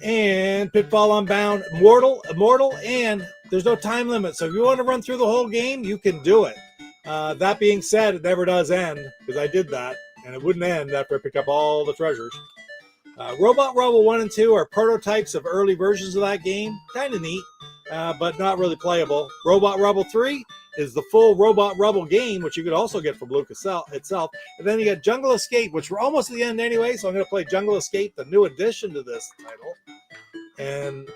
[SPEAKER 3] And Pitfall Unbound, Immortal, and there's no time limit. So if you want to run through the whole game, you can do it. That being said, it never does end, because I did that, and it wouldn't end after I picked up all the treasures. Robot Rubble 1 and 2 are prototypes of early versions of that game. Kind of neat, but not really playable. Robot Rubble 3 is the full Robot Rubble game, which you could also get from Lucas itself. And then you got Jungle Escape, which we're almost at the end anyway, so I'm going to play Jungle Escape, the new addition to this title. And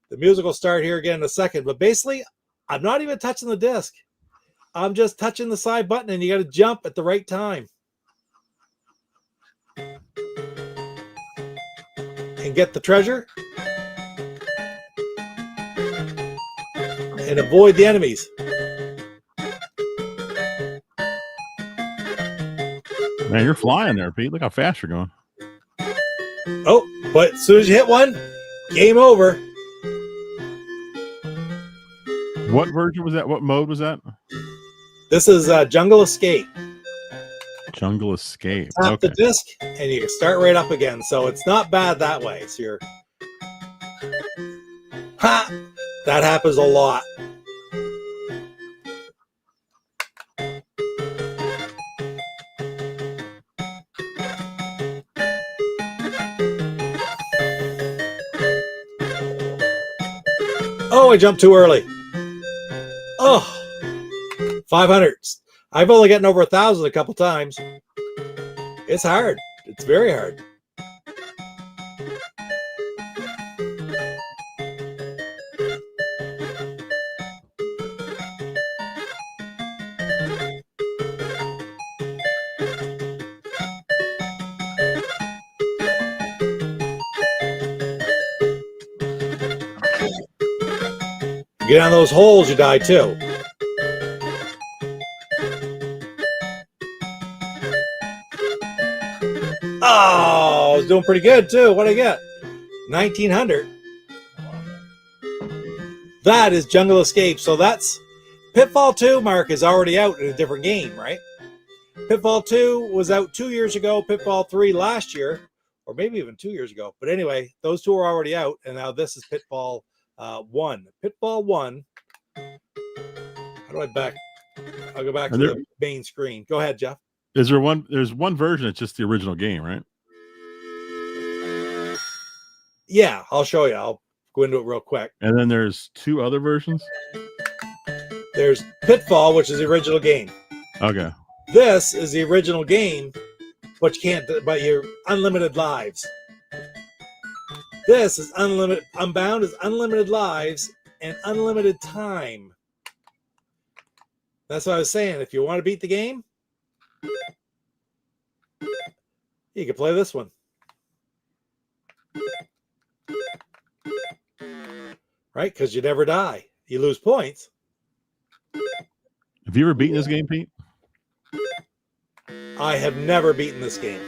[SPEAKER 3] the music will start here again in a second. But basically, I'm not even touching the disc. I'm just touching the side button, and you got to jump at the right time. And get the treasure. And avoid the enemies.
[SPEAKER 4] Man, you're flying there, Pete. Look how fast you're going.
[SPEAKER 3] Oh, but as soon as you hit one, game over.
[SPEAKER 4] What version was that? What mode was that?
[SPEAKER 3] This is Jungle Escape.
[SPEAKER 4] Jungle Escape.
[SPEAKER 3] Tap
[SPEAKER 4] Okay.
[SPEAKER 3] the disc, and you can start right up again. So it's not bad that way. So you're... Ha! That happens a lot. Oh, I jumped too early. Oh, 500. I've only gotten over 1,000 a couple times. It's hard. It's very hard. Get on those holes, you die too. Oh, I was doing pretty good too. What'd I get? 1,900. That is Jungle Escape. So that's Pitfall 2, Mark, is already out in a different game, right? Pitfall 2 was out 2 years ago. Pitfall 3 last year, or maybe even 2 years ago. But anyway, those two are already out, and now this is Pitfall 1. Pitfall 1. How do I back? I'll go back to the main screen. Go ahead, Jeff.
[SPEAKER 4] Is there one? There's one version. It's just the original game, right?
[SPEAKER 3] Yeah, I'll show you. I'll go into it real quick.
[SPEAKER 4] And then there's two other versions.
[SPEAKER 3] There's Pitfall, which is the original game.
[SPEAKER 4] Okay.
[SPEAKER 3] This is the original game, but you can't. But you're unlimited lives. This is unlimited. Unbound is unlimited lives and unlimited time. That's what I was saying. If you want to beat the game, you can play this one. Right? Because you never die. You lose points.
[SPEAKER 4] Have you ever beaten this game, Pete?
[SPEAKER 3] I have never beaten this game.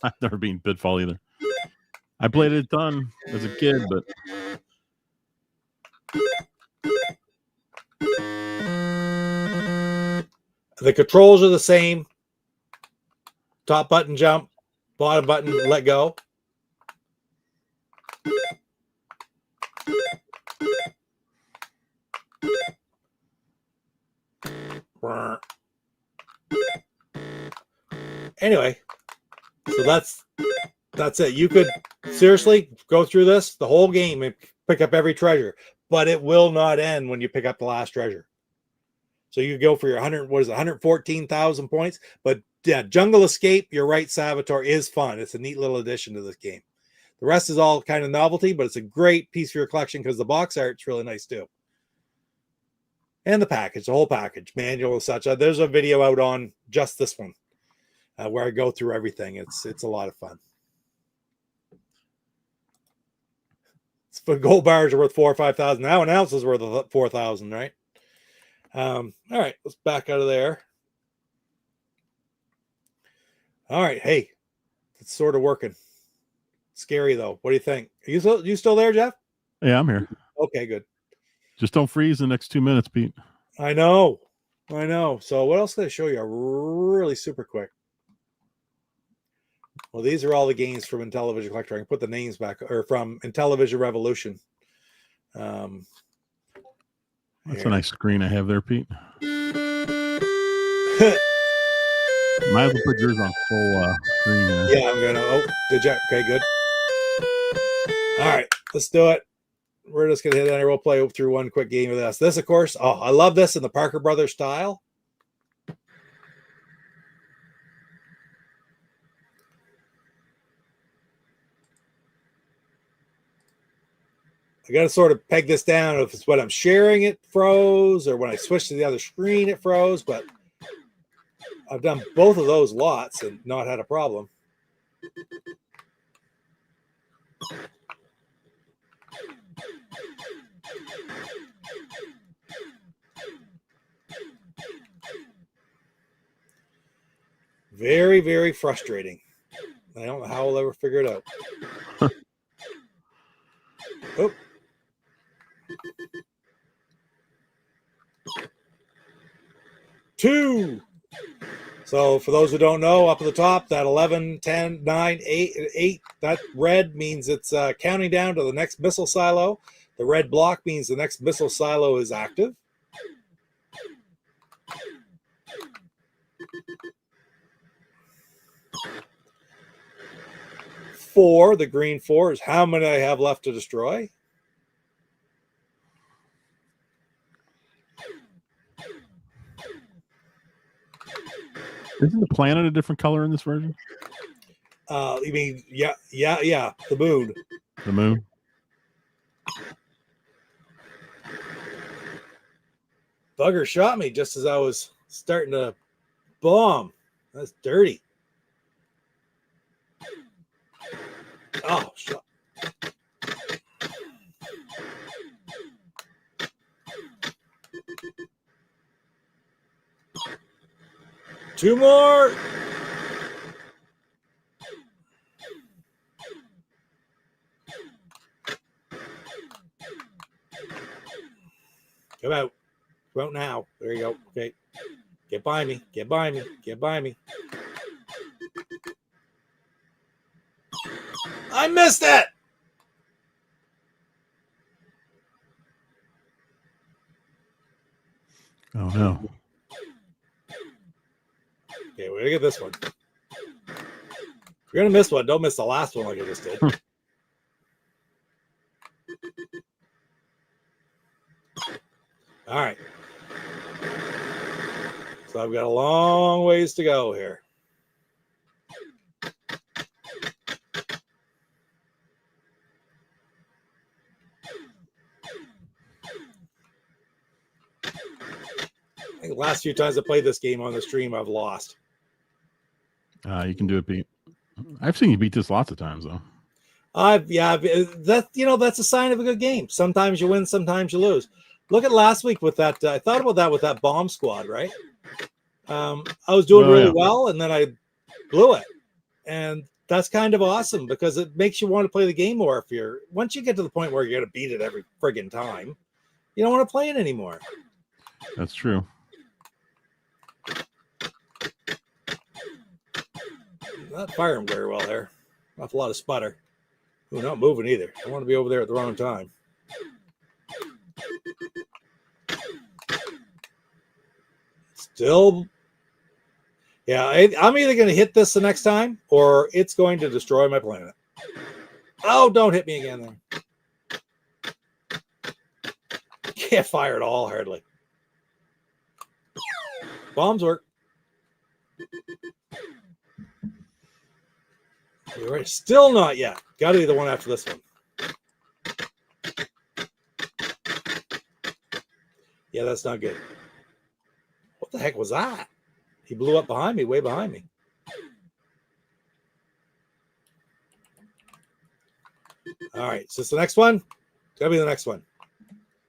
[SPEAKER 4] I've never beaten Pitfall either. I played it a ton as a kid, but
[SPEAKER 3] the controls are the same. Top button jump, bottom button let go. Anyway, so that's it. You could seriously go through this the whole game and pick up every treasure, but it will not end when you pick up the last treasure. So you go for your 114,000 points. But yeah, Jungle Escape, you're right, Salvatore, is fun. It's a neat little addition to this game. The rest is all kind of novelty, but it's a great piece for your collection because the box art's really nice too. And the package, the whole package, manual and such. There's a video out on just this one where I go through everything. It's a lot of fun. But gold bars are worth 4,000 or 5,000. Now an ounce is worth 4,000, right? All right, let's back out of there. All right, hey, it's sort of working. Scary though. What do you think? Are you still there, Jeff?
[SPEAKER 4] yeah, I'm here.
[SPEAKER 3] Okay, good.
[SPEAKER 4] Just don't freeze the next 2 minutes, Pete.
[SPEAKER 3] I know. So what else did I show you? Really super quick. Well, these are all the games from Intellivision Collector. I can put the names back, or from Intellivision Revolution.
[SPEAKER 4] That's a nice screen I have there, Pete. Might as well put yours on full screen here.
[SPEAKER 3] Yeah, I'm gonna. Oh, did you? Okay, good. All right, let's do it. We're just gonna hit enter. We'll play through one quick game of this. This, of course. Oh, I love this in the Parker Brothers style. I got to sort of peg this down. If it's when I'm sharing, it froze, or when I switch to the other screen, it froze. But I've done both of those lots and not had a problem. Very, very frustrating. I don't know how I'll ever figure it out. Oh. 2. So for those who don't know, up at the top, that 11, 10, 9, 8, that red means it's counting down to the next missile silo. The red block means the next missile silo is active. Four, the green 4 is how many I have left to destroy.
[SPEAKER 4] Isn't the planet a different color in this version?
[SPEAKER 3] You mean, yeah, the moon.
[SPEAKER 4] The moon.
[SPEAKER 3] Bugger shot me just as I was starting to bomb. That's dirty. Oh, shot. Two more. Come out now. There you go. Okay. Get by me. Get by me. Get by me. I missed it.
[SPEAKER 4] Oh no.
[SPEAKER 3] Okay, we're gonna get this one. If you're gonna miss one, don't miss the last one like I just did. All right. So I've got a long ways to go here. I think the last few times I played this game on the stream, I've lost.
[SPEAKER 4] You can do it, Pete. I've seen you beat this lots of times, though.
[SPEAKER 3] That's a sign of a good game. Sometimes you win, sometimes you lose. Look at last week with that. I thought about that with that bomb squad, right? I was doing really well, and then I blew it, and that's kind of awesome because it makes you want to play the game more. Once you get to the point where you're going to beat it every friggin' time, you don't want to play it anymore.
[SPEAKER 4] That's true.
[SPEAKER 3] Not firing very well there. Not a lot of sputter. Ooh, not moving either. I want to be over there at the wrong time. Still, yeah, I'm either going to hit this the next time or it's going to destroy my planet. Oh, don't hit me again there. Can't fire at all, hardly. Bombs work. All right, still not yet. Got to be the one after this one. Yeah, that's not good. What the heck was that? He blew up behind me, way behind me. All right, is this the next one? It's got to be the next one.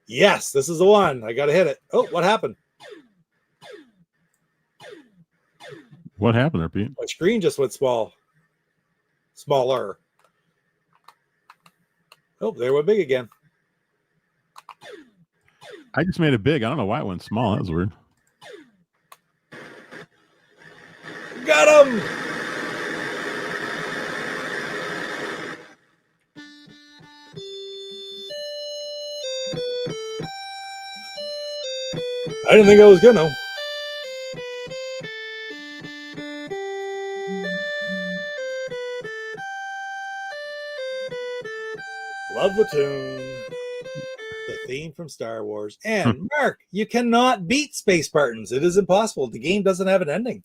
[SPEAKER 3] Yes, this is the one. I got to hit it. Oh, what happened?
[SPEAKER 4] What happened there, Pete?
[SPEAKER 3] My screen just went smaller. Oh, there went big again.
[SPEAKER 4] I just made it big. I don't know why it went small. That was weird.
[SPEAKER 3] Got him! I didn't think I was gonna. Love the tune. The theme from Star Wars. And Mark, you cannot beat Space Spartans. It is impossible. The game doesn't have an ending.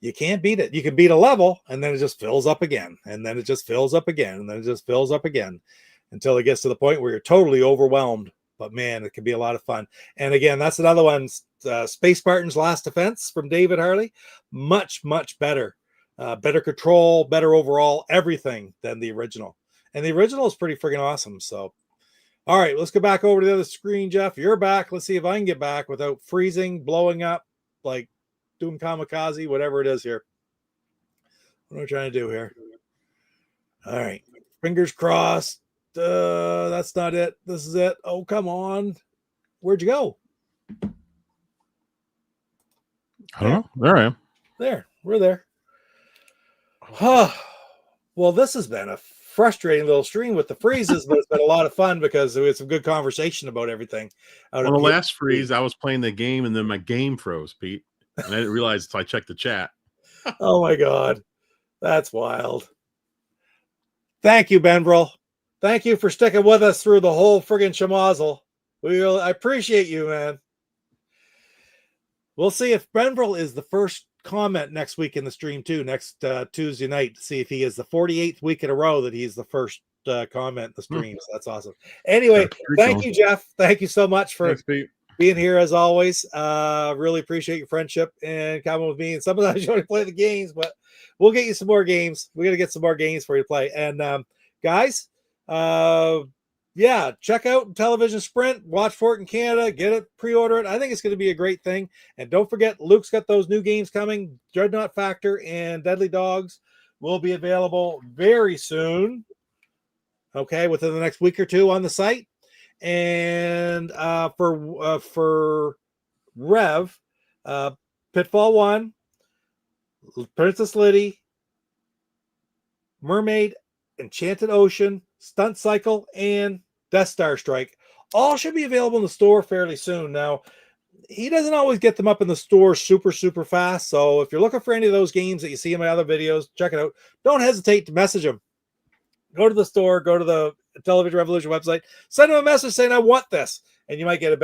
[SPEAKER 3] You can't beat it. You can beat a level, and then it just fills up again. And then it just fills up again. And then it just fills up again until it gets to the point where you're totally overwhelmed. But man, it can be a lot of fun. And again, that's another one. Space Spartans Last Defense from David Harley. Much, much better. Better control, better overall, everything than the original. And the original is pretty freaking awesome. So, all right, let's go back over to the other screen, Jeff. You're back. Let's see if I can get back without freezing, blowing up, like doing kamikaze, whatever it is here. What am I trying to do here? All right, fingers crossed. That's not it. This is it. Oh, come on. Where'd you go?
[SPEAKER 4] I don't know. There I am.
[SPEAKER 3] There, we're there. Well, this has been a frustrating little stream with the freezes, but it's been a lot of fun because we had some good conversation about everything.
[SPEAKER 4] On the last freeze, I was playing the game and then my game froze, Pete. And I didn't realize until I checked the chat.
[SPEAKER 3] Oh my God. That's wild. Thank you, Benbrel. Thank you for sticking with us through the whole friggin' schmozzle. I appreciate you, man. We'll see if Benbrel is the first comment next week in the stream too, next Tuesday night, to see if he is the 48th week in a row that he's the first comment in the stream. So that's awesome. Anyway, thank you, Jeff. Thank you so much for being here as always. Really appreciate your friendship and coming with me. And sometimes you want to play the games, but we'll get you some more games. We're gonna get some more games for you to play. And guys, yeah, check out Intellivision Sprint, watch for it in Canada, get it, pre-order it. I think it's going to be a great thing. And don't forget, Luke's got those new games coming. Dreadnought Factor and Deadly Dogs will be available very soon. Okay, within the next week or two on the site. And for Rev, Pitfall 1, Princess Liddy, Mermaid, Enchanted Ocean, Stunt Cycle, and Death Star Strike. All should be available in the store fairly soon. Now, he doesn't always get them up in the store super fast. So if you're looking for any of those games that you see in my other videos, check it out. Don't hesitate to message him. Go to the store, go to the Intellivision Revolution website, send him a message saying I want this, and you might get a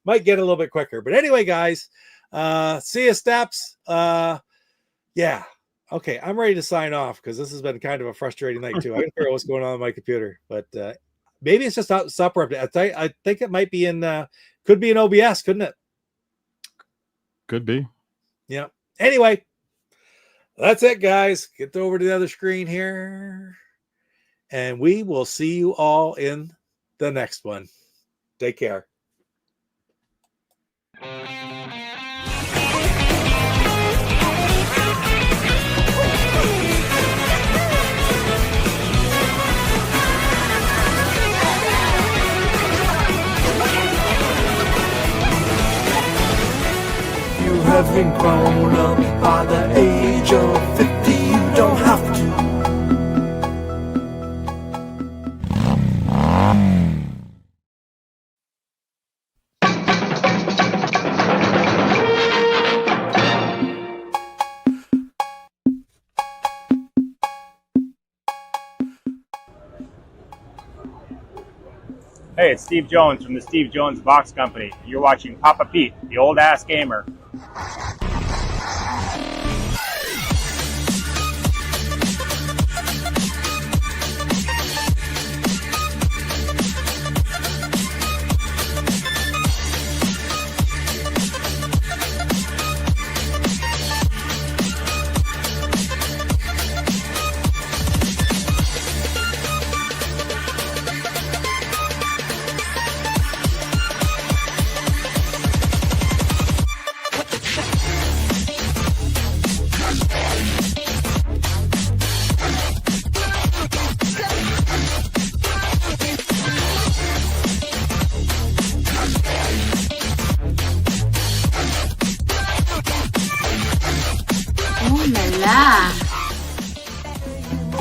[SPEAKER 3] little bit quicker. But anyway, guys, see you, Steps. Yeah. Okay, I'm ready to sign off because this has been kind of a frustrating night too. I don't know what's going on my computer, but maybe it's just out supper update. I think it might be in could be in OBS, couldn't it?
[SPEAKER 4] Could be.
[SPEAKER 3] Yeah. Anyway, that's it, guys. Get over to the other screen here. And we will see you all in the next one. Take care.
[SPEAKER 2] You haven't grown up by the age of 50, you don't have to.
[SPEAKER 5] Hey, it's Steve Jones from the Steve Jones Box Company. You're watching Papa Pete, the old-ass gamer.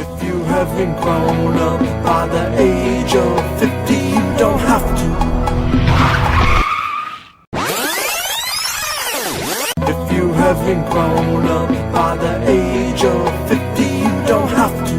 [SPEAKER 5] If you haven't grown up by the age of 50, you don't have to. If you haven't grown up by the age of 50, you don't have to.